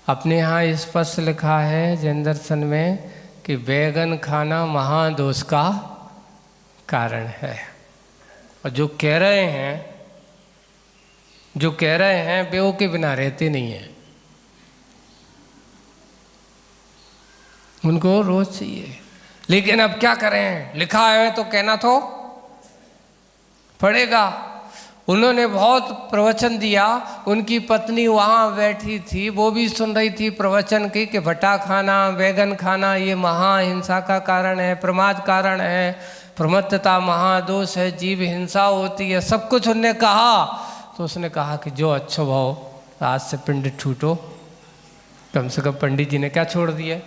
अपने यहाँ स्पष्ट लिखा है जैन दर्शन में कि बैगन खाना महादोष का कारण है। और जो कह रहे हैं वे के बिना रहते नहीं हैं, उनको रोज चाहिए। लेकिन अब क्या करें, लिखा है तो कहना तो पड़ेगा। उन्होंने बहुत प्रवचन दिया, उनकी पत्नी वहाँ बैठी थी, वो भी सुन रही थी प्रवचन की कि भट्टा खाना, बैगन खाना ये महाहिंसा का कारण है, प्रमाद कारण है, प्रमत्तता महादोष है, जीव हिंसा होती है, सब कुछ उनने कहा। तो उसने कहा कि जो अच्छो भाव आज से पिंड छूटो। कम से कम पंडित जी ने क्या छोड़ दिया?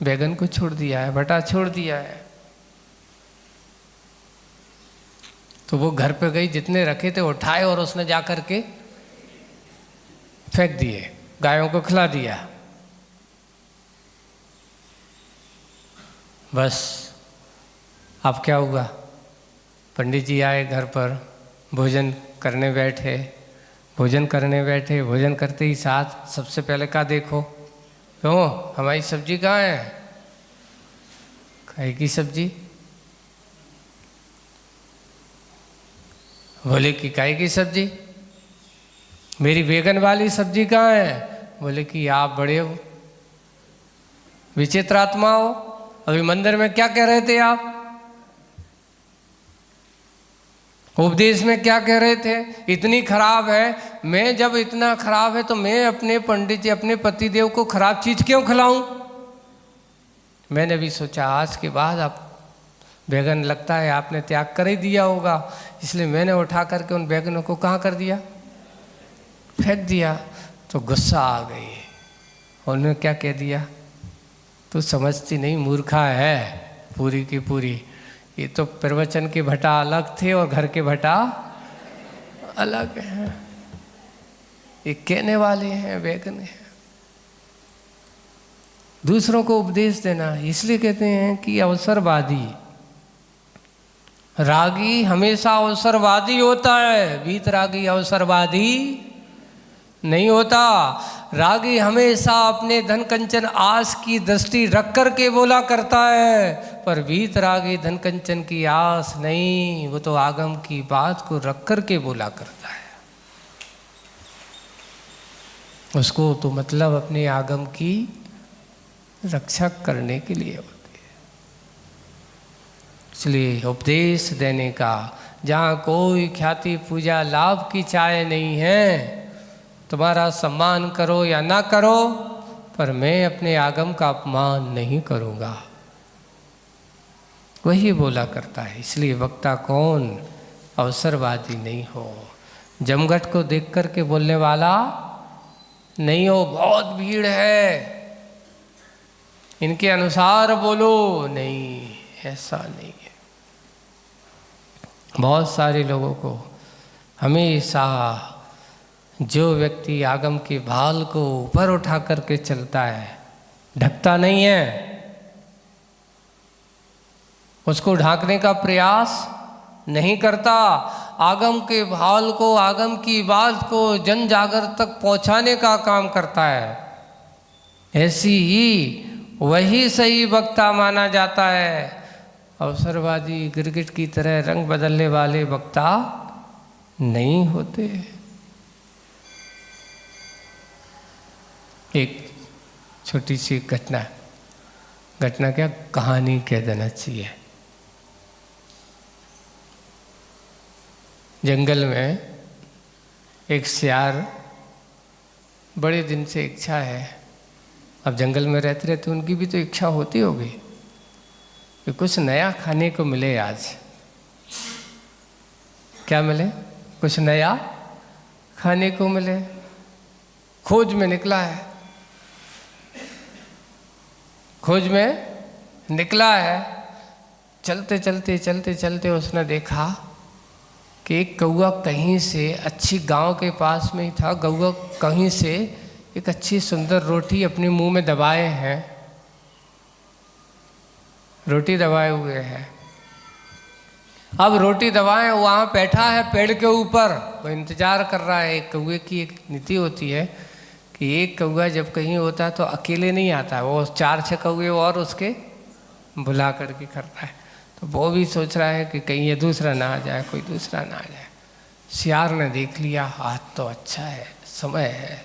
बैगन को छोड़ दिया है, भट्टा छोड़ दिया है। तो वो घर पे गई, जितने रखे थे उठाए और उसने जा कर के फेंक दिए, गायों को खिला दिया। बस अब क्या हुआ? पंडित जी आए घर पर, भोजन करने बैठे। भोजन करते ही साथ सबसे पहले क्या देखो, क्यों हमारी सब्जी कहाँ है? काहे की सब्जी? बोले कि काहे की सब्जी? मेरी बैगन वाली सब्जी कहाँ है? बोले कि आप बड़े विचित्र आत्मा हो। अभी मंदिर में क्या कह रहे थे आप? उपदेश में क्या कह रहे थे? इतनी खराब है। मैं जब इतना खराब है तो मैं अपने पंडित जी, अपने पतिदेव को खराब चीज क्यों खिलाऊं? मैंने भी सोचा आज के बाद आप बैगन लगता है आपने त्याग कर ही दिया होगा, इसलिए मैंने उठा करके उन बैगनों को कहाँ कर दिया? फेंक दिया। तो गुस्सा आ गई। उन्होंने क्या कह दिया? तू समझती नहीं, मूर्खा है पूरी की पूरी। ये तो प्रवचन के भट्टा अलग थे और घर के भट्टा अलग हैं। ये कहने वाले हैं बैगन हैं। दूसरों को उपदेश देना, इसलिए कहते हैं कि अवसरवादी। रागी हमेशा अवसरवादी होता है, वीतरागी अवसरवादी नहीं होता। रागी हमेशा अपने धन कंचन आस की दृष्टि रख कर के बोला करता है, पर वीतरागी धन कंचन की आस नहीं, वो तो आगम की बात को रख कर के बोला करता है। उसको तो मतलब अपने आगम की रक्षा करने के लिए होती है। इसलिए उपदेश देने का, जहाँ कोई ख्याति पूजा लाभ की चाह नहीं है, तुम्हारा सम्मान करो या ना करो, पर मैं अपने आगम का अपमान नहीं करूँगा, वही बोला करता है। इसलिए वक्ता कौन? अवसरवादी नहीं हो, जमघट को देख कर के बोलने वाला नहीं हो। बहुत भीड़ है, इनके अनुसार बोलो, नहीं, ऐसा नहीं है। बहुत सारे लोगों को हमेशा, जो व्यक्ति आगम के भाल को ऊपर उठा करके चलता है, ढकता नहीं है, उसको ढांकने का प्रयास नहीं करता, आगम के भाल को, आगम की बात को जन जागर तक पहुंचाने का काम करता है, ऐसी ही वही सही वक्ता माना जाता है। अवसरवादी गिरगिट की तरह रंग बदलने वाले वक्ता नहीं होते। एक छोटी सी घटना क्या, कहानी कह देना चाहिए। जंगल में एक सियार, बड़े दिन से इच्छा है, अब जंगल में रहते रहते उनकी भी तो इच्छा होती होगी कि कुछ नया खाने को मिले। आज क्या मिले? कुछ नया खाने को मिले। खोज में निकला है, खोज में निकला है। चलते चलते चलते चलते उसने देखा कि एक कौवा कहीं से, अच्छी गांव के पास में ही था, कौवा कहीं से एक अच्छी सुंदर रोटी अपने मुंह में दबाए हैं, रोटी दबाए हुए हैं। अब रोटी दबाए वहाँ बैठा है पेड़ के ऊपर, वो इंतजार कर रहा है। एक कौवे की एक नीति होती है कि एक कौवा जब कहीं होता है तो अकेले नहीं आता है, वो 4-6 कौवे और उसके बुला करके करता है। तो वो भी सोच रहा है कि कहीं ये दूसरा ना आ जाए, कोई दूसरा ना आ जाए। सियार ने देख लिया, आज तो अच्छा है, समय है,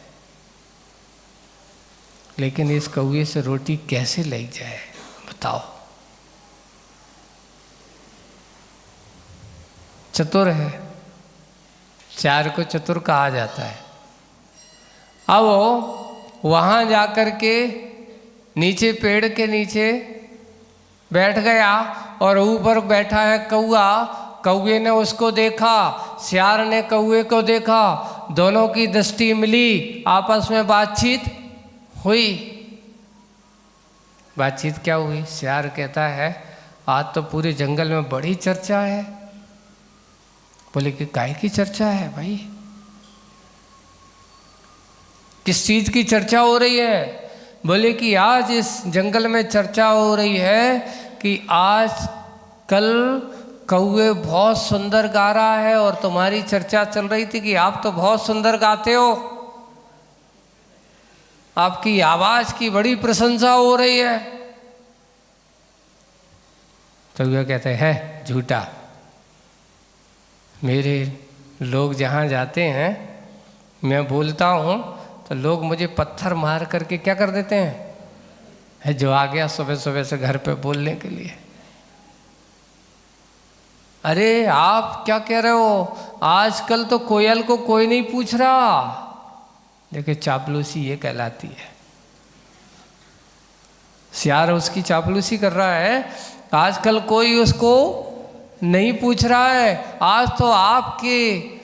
लेकिन इस कौवे से रोटी कैसे ले जाए बताओ। चतुर है, सियार को चतुर कहा जाता है। अब वो वहाँ जाकर के नीचे, पेड़ के नीचे बैठ गया और ऊपर बैठा है कौवा। कौवे ने उसको देखा, सियार ने कौवे को देखा, दोनों की दृष्टि मिली, आपस में बातचीत हुई। बातचीत क्या हुई? सियार कहता है आज तो पूरे जंगल में बड़ी चर्चा है। बोले कि काय की चर्चा है भाई? किस चीज की चर्चा हो रही है? बोले कि आज इस जंगल में चर्चा हो रही है कि आज कल कौवे बहुत सुंदर गा रहा है और तुम्हारी चर्चा चल रही थी कि आप तो बहुत सुंदर गाते हो, आपकी आवाज की बड़ी प्रशंसा हो रही है। तो वह कहते हैं झूठा, मेरे लोग जहाँ जाते हैं मैं बोलता हूँ तो लोग मुझे पत्थर मार करके क्या कर देते हैं? है जो आ गया सुबह सुबह से घर पे बोलने के लिए। अरे आप क्या कह रहे हो, आजकल तो कोयल को कोई नहीं पूछ रहा। देखिए चापलूसी ये कहलाती है। सियार उसकी चापलूसी कर रहा है, आजकल कोई उसको नहीं पूछ रहा है, आज तो आपके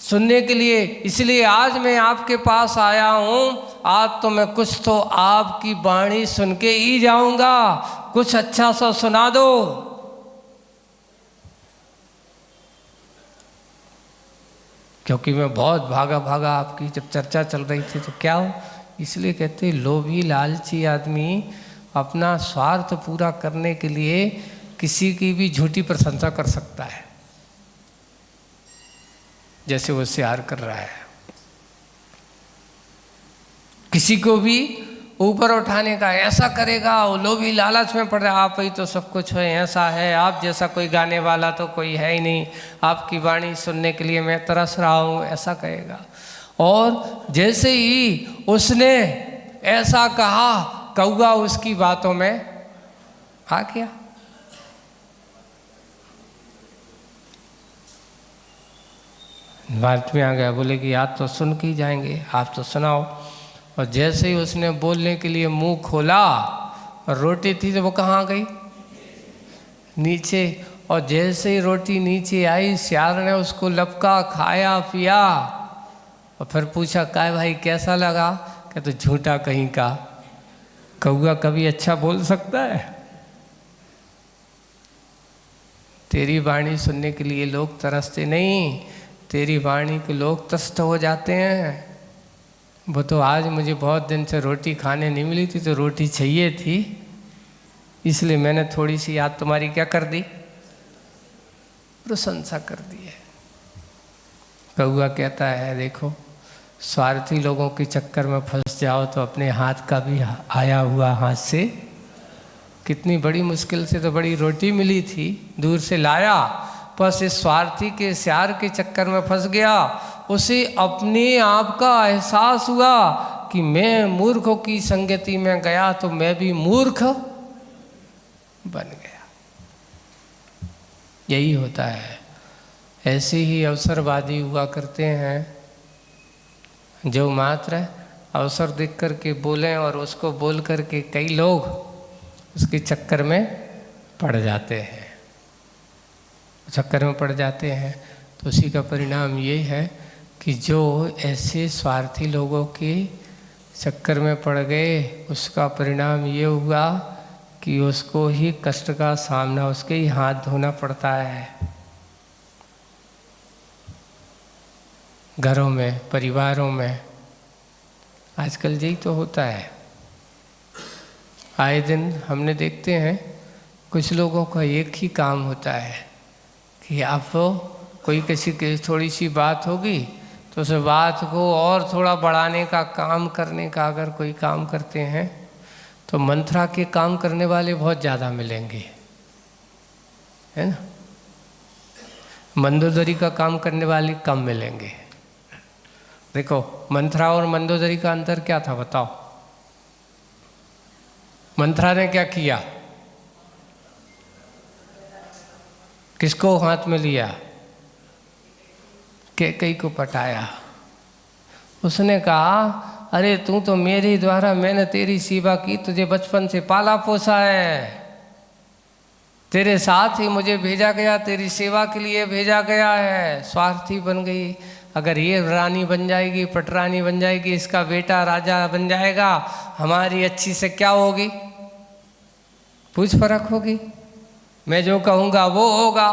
सुनने के लिए, इसलिए आज मैं आपके पास आया हूँ। आज तो मैं कुछ तो आपकी वाणी सुन के ही जाऊंगा, कुछ अच्छा सा सुना दो। क्योंकि मैं बहुत भागा भागा, आपकी जब चर्चा चल रही थी तो क्या हो, इसलिए कहते लोभी लालची आदमी अपना स्वार्थ पूरा करने के लिए किसी की भी झूठी प्रशंसा कर सकता है, जैसे वो सियार कर रहा है। किसी को भी ऊपर उठाने का ऐसा करेगा, वो लोभी लालच में पड़ रहा है, आप ही तो सब कुछ है, ऐसा है, आप जैसा कोई गाने वाला तो कोई है ही नहीं, आपकी वाणी सुनने के लिए मैं तरस रहा हूँ, ऐसा कहेगा। और जैसे ही उसने ऐसा कहा, कौवा उसकी बातों में आ गया। बात में आ गया, बोले कि आप तो सुन के ही जाएंगे, आप तो सुनाओ। और जैसे ही उसने बोलने के लिए मुंह खोला, और रोटी थी तो वो कहाँ गई, नीचे। और जैसे ही रोटी नीचे आई, सियार ने उसको लपका, खाया पिया, और फिर पूछा काय भाई कैसा लगा, कहते तो झूठा कहीं का, कौवा कभी अच्छा बोल सकता है। तेरी वाणी सुनने के लिए लोग तरसते नहीं, तेरी वाणी के लोग त्रस्त हो जाते हैं। वो तो आज मुझे बहुत दिन से रोटी खाने नहीं मिली थी, तो रोटी चाहिए थी, इसलिए मैंने थोड़ी सी याद तुम्हारी क्या कर दी, प्रशंसा कर दी है। कौवा कहता है देखो, स्वार्थी लोगों के चक्कर में फंस जाओ तो अपने हाथ का भी आया हुआ हाथ से, कितनी बड़ी मुश्किल से तो बड़ी रोटी मिली थी, दूर से लाया, बस इस स्वार्थी के सियार के चक्कर में फंस गया। उसे अपने आप का एहसास हुआ कि मैं मूर्खों की संगति में गया तो मैं भी मूर्ख बन गया। यही होता है, ऐसे ही अवसरवादी हुआ करते हैं, जो मात्र अवसर देख कर के बोलें और उसको बोल कर के कई लोग उसके चक्कर में पड़ जाते हैं, चक्कर में पड़ जाते हैं। तो उसी का परिणाम ये है कि जो ऐसे स्वार्थी लोगों के चक्कर में पड़ गए, उसका परिणाम ये हुआ कि उसको ही कष्ट का सामना, उसके ही हाथ धोना पड़ता है। घरों में, परिवारों में आजकल यही तो होता है। आए दिन हमने देखते हैं कुछ लोगों का एक ही काम होता है कि आप कोई किसी की थोड़ी सी बात होगी तो उस बात को और थोड़ा बढ़ाने का काम करने का अगर कोई काम करते हैं तो मंत्रा के काम करने वाले बहुत ज़्यादा मिलेंगे, है ना। मंदोदरी का काम करने वाले कम मिलेंगे। देखो मंत्रा और मंदोदरी का अंतर क्या था बताओ। मंत्रा ने क्या किया, किसको हाथ में लिया, कैकेयी को पटाया। उसने कहा अरे तू तो मेरे द्वारा, मैंने तेरी सेवा की, तुझे बचपन से पाला पोसा है, तेरे साथ ही मुझे भेजा गया, तेरी सेवा के लिए भेजा गया है। स्वार्थी बन गई। अगर ये रानी बन जाएगी, पटरानी बन जाएगी, इसका बेटा राजा बन जाएगा, हमारी अच्छी से क्या होगी, कुछ फर्क होगी। मैं जो कहूँगा वो होगा।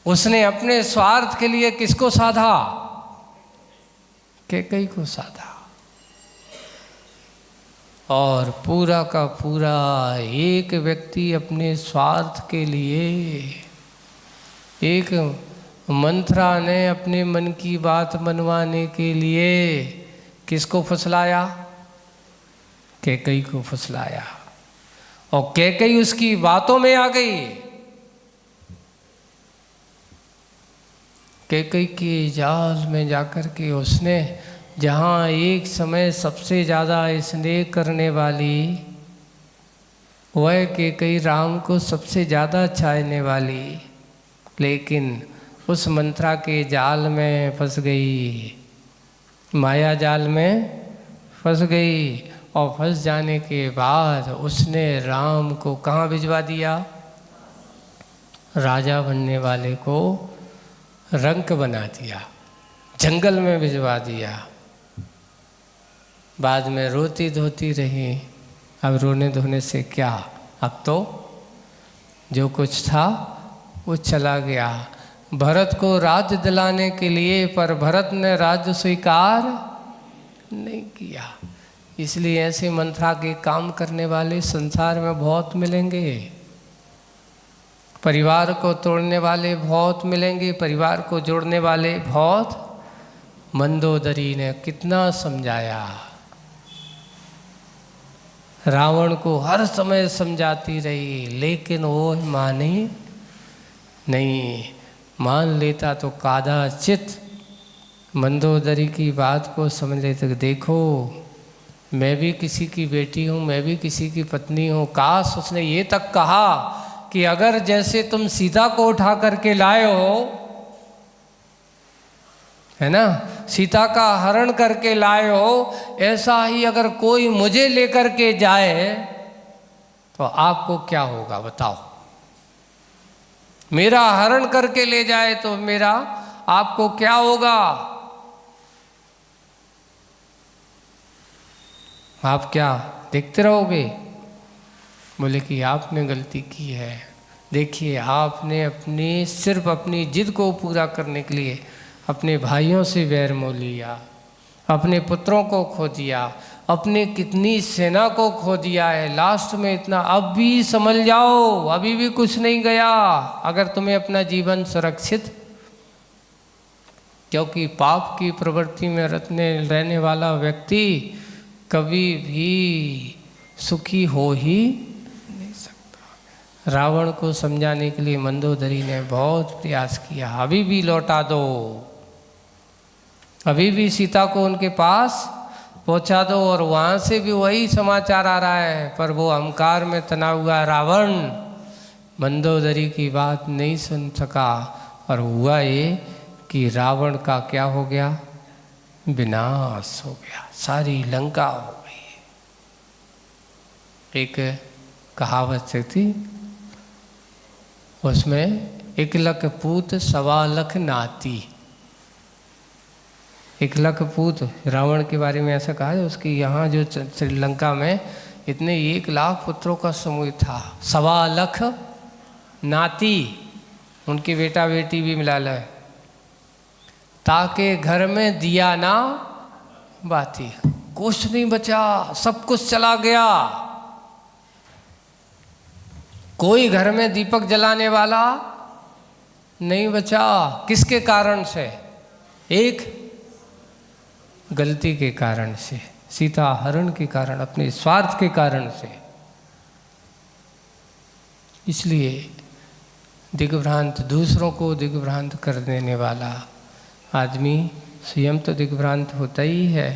उसने अपने स्वार्थ के लिए किसको साधा, कैकेयी को साधा। और पूरा का पूरा एक व्यक्ति अपने स्वार्थ के लिए, एक मंत्रा ने अपने मन की बात मनवाने के लिए किसको फुसलाया, कैकेयी को फुसलाया। और कैकेयी उसकी बातों में आ गई। कैकेयी के जाल में जाकर के उसने जहाँ एक समय सबसे ज़्यादा स्नेह करने वाली वह कैकेयी राम को सबसे ज़्यादा चाहने वाली, लेकिन उस मंत्रा के जाल में फंस गई, माया जाल में फंस गई। और फंस जाने के बाद उसने राम को कहाँ भिजवा दिया? राजा बनने वाले को रंक बना दिया, जंगल में भिजवा दिया। बाद में रोती धोती रही। अब रोने धोने से क्या, अब तो जो कुछ था वो चला गया। भरत को राज्य दिलाने के लिए, पर भरत ने राज्य स्वीकार नहीं किया। इसलिए ऐसे मंत्रा के काम करने वाले संसार में बहुत मिलेंगे। परिवार को तोड़ने वाले बहुत मिलेंगे, परिवार को जोड़ने वाले बहुत। मंदोदरी ने कितना समझाया, रावण को हर समय समझाती रही, लेकिन वो माने नहीं। मान लेता तो कादाचित मंदोदरी की बात को समझ लेते। देखो, मैं भी किसी की बेटी हूँ, मैं भी किसी की पत्नी हूँ। काश उसने ये तक कहा कि अगर जैसे तुम सीता को उठा करके लाए हो, है ना, सीता का हरण करके लाए हो, ऐसा ही अगर कोई मुझे लेकर के जाए तो आपको क्या होगा बताओ? मेरा हरण करके ले जाए तो मेरा आपको क्या होगा? आप क्या देखते रहोगे? बोले कि आपने गलती की है। देखिए, आपने सिर्फ अपनी जिद को पूरा करने के लिए अपने भाइयों से वैर मोल लिया, अपने पुत्रों को खो दिया, अपने कितनी सेना को खो दिया है। लास्ट में इतना, अब भी समझ जाओ, अभी भी कुछ नहीं गया अगर तुम्हें अपना जीवन सुरक्षित, क्योंकि पाप की प्रवृत्ति में रहने वाला व्यक्ति कभी भी सुखी हो ही नहीं सकता। रावण को समझाने के लिए मंदोदरी ने बहुत प्रयास किया, अभी भी लौटा दो, अभी भी सीता को उनके पास पहुंचा दो। और वहाँ से भी वही समाचार आ रहा है, पर वो अहंकार में तना हुआ रावण मंदोदरी की बात नहीं सुन सका। और हुआ ये कि रावण का क्या हो गया? विनाश हो गया, सारी लंका हो गई। एक कहावत से थी, उसमें 1 लख पूत 1.25 लाख नाती। 1 लाख पूत रावण के बारे में ऐसा कहा है, उसकी यहाँ जो श्रीलंका में इतने 1 लाख पुत्रों का समूह था, 1.25 लाख नाती, उनके बेटा बेटी भी मिला ले, ताकि घर में दिया ना बाती। कुछ नहीं बचा, सब कुछ चला गया। कोई घर में दीपक जलाने वाला नहीं बचा। किसके कारण से? एक गलती के कारण से, सीता हरण के कारण, अपने स्वार्थ के कारण से। इसलिए दिग्भ्रांत, दूसरों को दिग्भ्रांत कर देने वाला आदमी स्वयं तो दिग्भ्रांत होता ही है,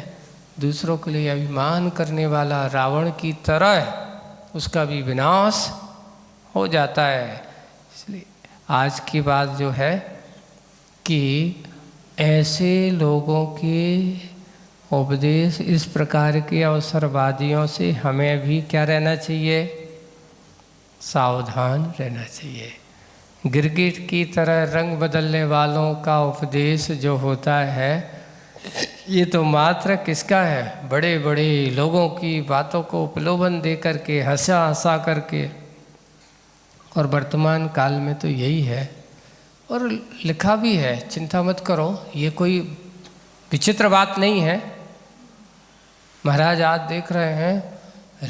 दूसरों के लिए अभिमान करने वाला रावण की तरह उसका भी विनाश हो जाता है। इसलिए आज की बात जो है कि ऐसे लोगों के उपदेश, इस प्रकार के अवसरवादियों से हमें भी क्या रहना चाहिए? सावधान रहना चाहिए। गिरगिट की तरह रंग बदलने वालों का उपदेश जो होता है, ये तो मात्र किसका है? बड़े बड़े लोगों की बातों को प्रलोभन दे करके, हंसा हंसा करके। और वर्तमान काल में तो यही है, और लिखा भी है, चिंता मत करो, ये कोई विचित्र बात नहीं है। महाराज आज देख रहे हैं,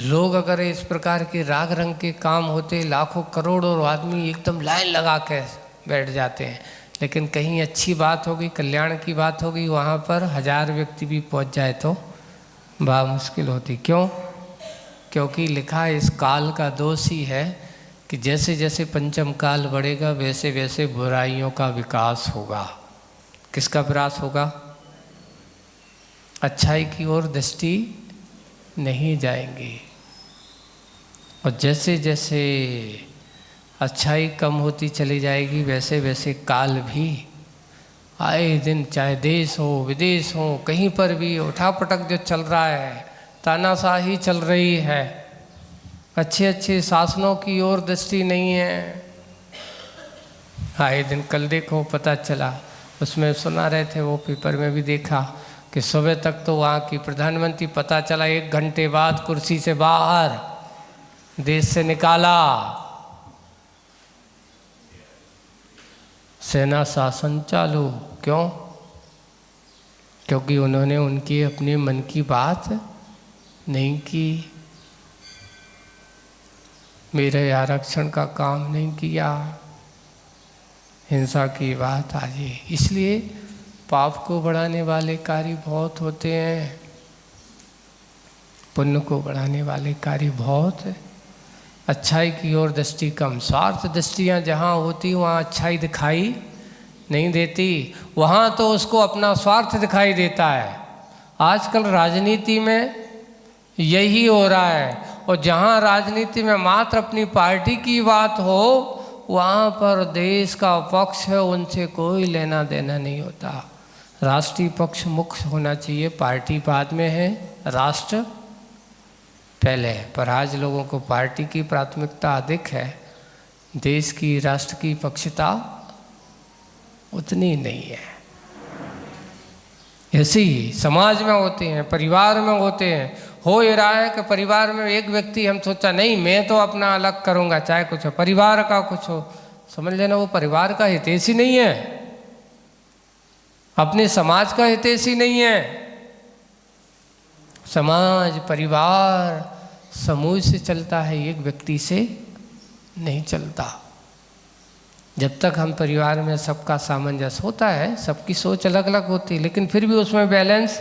लोग अगर इस प्रकार के राग रंग के काम होते, लाखों करोड़ों आदमी एकदम लाइन लगा के बैठ जाते हैं। लेकिन कहीं अच्छी बात होगी, कल्याण की बात होगी, वहाँ पर 1000 व्यक्ति भी पहुँच जाए तो बड़ा मुश्किल होती। क्यों? क्योंकि लिखा है, इस काल का दोष ही है कि जैसे जैसे पंचम काल बढ़ेगा, वैसे वैसे बुराइयों का विकास होगा। किसका विकास होगा? अच्छाई की ओर दृष्टि नहीं जाएंगी। और जैसे जैसे अच्छाई कम होती चली जाएगी, वैसे वैसे काल भी आए दिन, चाहे देश हो विदेश हो, कहीं पर भी उठापटक जो चल रहा है, तानाशाही चल रही है, अच्छे अच्छे शासनों की ओर दृष्टि नहीं है। आए दिन, कल देखो पता चला, उसमें सुना रहे थे, वो पेपर में भी देखा कि सुबह तक तो वहाँ की प्रधानमंत्री, पता चला 1 घंटे बाद कुर्सी से बाहर, देश से निकाला। सेना शासन चालू। क्यों? क्योंकि उन्होंने उनकी अपने मन की बात नहीं की, मेरे आरक्षण का काम नहीं किया, हिंसा की बात आ गई। इसलिए पाप को बढ़ाने वाले कार्य बहुत होते हैं, पुण्य को बढ़ाने वाले कार्य बहुत है। अच्छाई की ओर दृष्टि कम। स्वार्थ दृष्टियाँ जहाँ होती वहाँ अच्छाई दिखाई नहीं देती, वहाँ तो उसको अपना स्वार्थ दिखाई देता है। आजकल राजनीति में यही हो रहा है। और जहाँ राजनीति में मात्र अपनी पार्टी की बात हो, वहाँ पर देश का पक्ष है उनसे कोई लेना देना नहीं होता। राष्ट्रीय पक्ष मुख्य होना चाहिए, पार्टी बाद में है, राष्ट्र पहले है। पर आज लोगों को पार्टी की प्राथमिकता अधिक है, देश की, राष्ट्र की पक्षता उतनी नहीं है। ऐसे ही समाज में होते हैं, परिवार में होते हैं। हो ये रहा है कि परिवार में एक व्यक्ति, हम सोचा नहीं मैं तो अपना अलग करूँगा, चाहे कुछ हो, परिवार का कुछ हो, समझ लेना वो परिवार का हितैषी नहीं है, अपने समाज का हितैषी नहीं है। समाज, परिवार समूह से चलता है, एक व्यक्ति से नहीं चलता। जब तक हम परिवार में सबका सामंजस्य होता है, सबकी सोच अलग अलग होती है, लेकिन फिर भी उसमें बैलेंस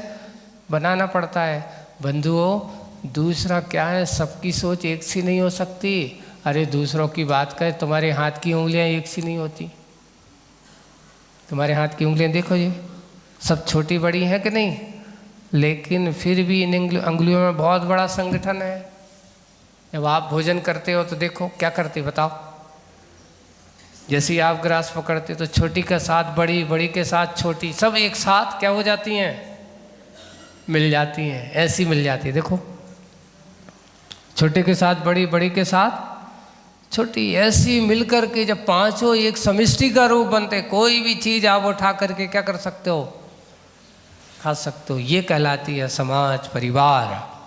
बनाना पड़ता है। बंधुओं, दूसरा क्या है, सबकी सोच एक सी नहीं हो सकती। अरे दूसरों की बात करें, तुम्हारे हाथ की उंगलियां एक सी नहीं होती। तुम्हारे हाथ की उंगलियां देखो, ये सब छोटी बड़ी हैं कि नहीं, लेकिन फिर भी इन अंगुलियों में बहुत बड़ा संगठन है। जब आप भोजन करते हो तो देखो क्या करते, बताओ। जैसे ही आप ग्रास पकड़ते तो छोटी के साथ बड़ी, बड़ी के साथ छोटी, सब एक साथ क्या हो जाती हैं, मिल जाती हैं, ऐसी मिल जाती है। देखो, छोटे के साथ बड़ी, बड़ी के साथ छोटी, ऐसी मिलकर के जब पांचों एक समष्टि का रूप बनते, कोई भी चीज आप उठा करके क्या कर सकते हो, खा सकते हो। ये कहलाती है समाज, परिवार।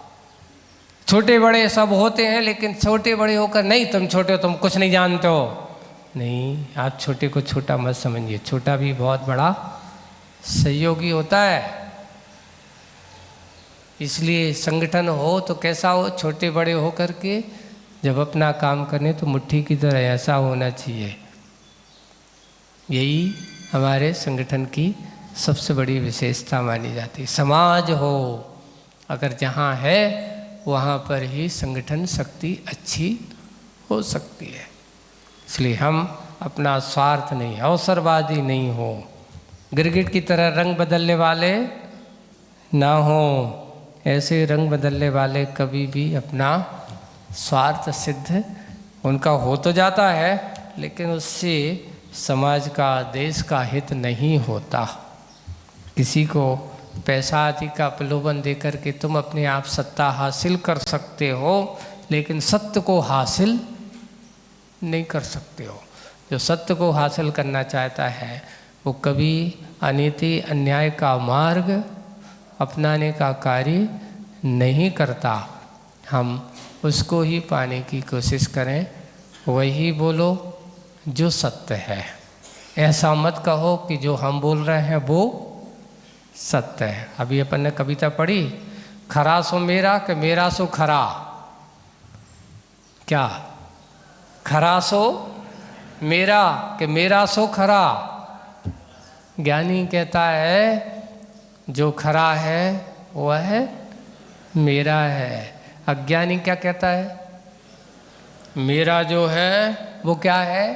छोटे बड़े सब होते हैं, लेकिन छोटे बड़े होकर नहीं तुम छोटे हो, तुम कुछ नहीं जानते हो, नहीं, आप छोटे को छोटा मत समझिए, छोटा भी बहुत बड़ा सहयोगी होता है। इसलिए संगठन हो तो कैसा हो, छोटे बड़े हो करके जब अपना काम करने तो मुट्ठी की तरह ऐसा होना चाहिए। यही हमारे संगठन की सबसे बड़ी विशेषता मानी जाती है। समाज हो अगर जहाँ है, वहाँ पर ही संगठन शक्ति अच्छी हो सकती है। इसलिए हम अपना स्वार्थ नहीं, अवसरवादी नहीं हो, गिरगिट की तरह रंग बदलने वाले ना हो। ऐसे रंग बदलने वाले कभी भी अपना स्वार्थ सिद्ध उनका हो तो जाता है, लेकिन उससे समाज का, देश का हित नहीं होता। किसी को पैसा आदि का प्रलोभन देकर के तुम अपने आप सत्ता हासिल कर सकते हो, लेकिन सत्य को हासिल नहीं कर सकते हो। जो सत्य को हासिल करना चाहता है वो कभी अनीति, अन्याय का मार्ग अपनाने का कार्य नहीं करता। हम उसको ही पाने की कोशिश करें, वही बोलो जो सत्य है। ऐसा मत कहो कि जो हम बोल रहे हैं वो सत्य है। अभी अपन ने कविता पढ़ी, खरा सो मेरा कि मेरा सो खरा, क्या खरा सो मेरा कि मेरा सो खरा। ज्ञानी कहता है जो खरा है वह मेरा है। अज्ञानी क्या कहता है, मेरा जो है वो क्या है,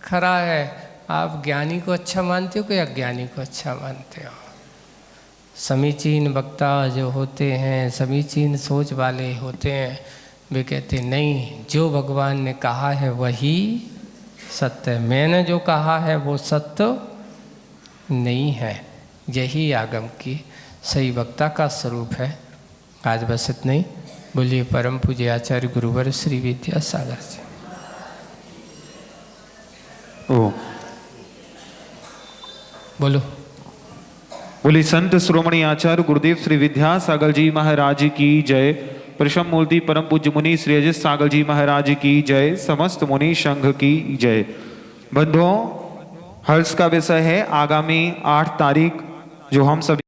खरा है। आप ज्ञानी को अच्छा मानते हो कि अज्ञानी को अच्छा मानते हो? समीचीन वक्ता जो होते हैं, समीचीन सोच वाले होते हैं, वे कहते नहीं, जो भगवान ने कहा है वही सत्य है, मैंने जो कहा है वो सत्य नहीं है। यही आगम की सही वक्ता का स्वरूप है। आज बस इतना ही। बोलिए परम पूज्य आचार्य गुरुवर श्री विद्यासागर जी। ओ बोलो। बोले संत श्रोमणी आचार्य गुरुदेव श्री विद्यासागर जी महाराज की जय। प्रशम मूर्ति परम पूज्य मुनि श्री अजित सागर जी महाराज की जय। समस्त मुनि संघ की जय। बंधुओं, हर्ष का विषय है आगामी 8 तारीख जो हम सभी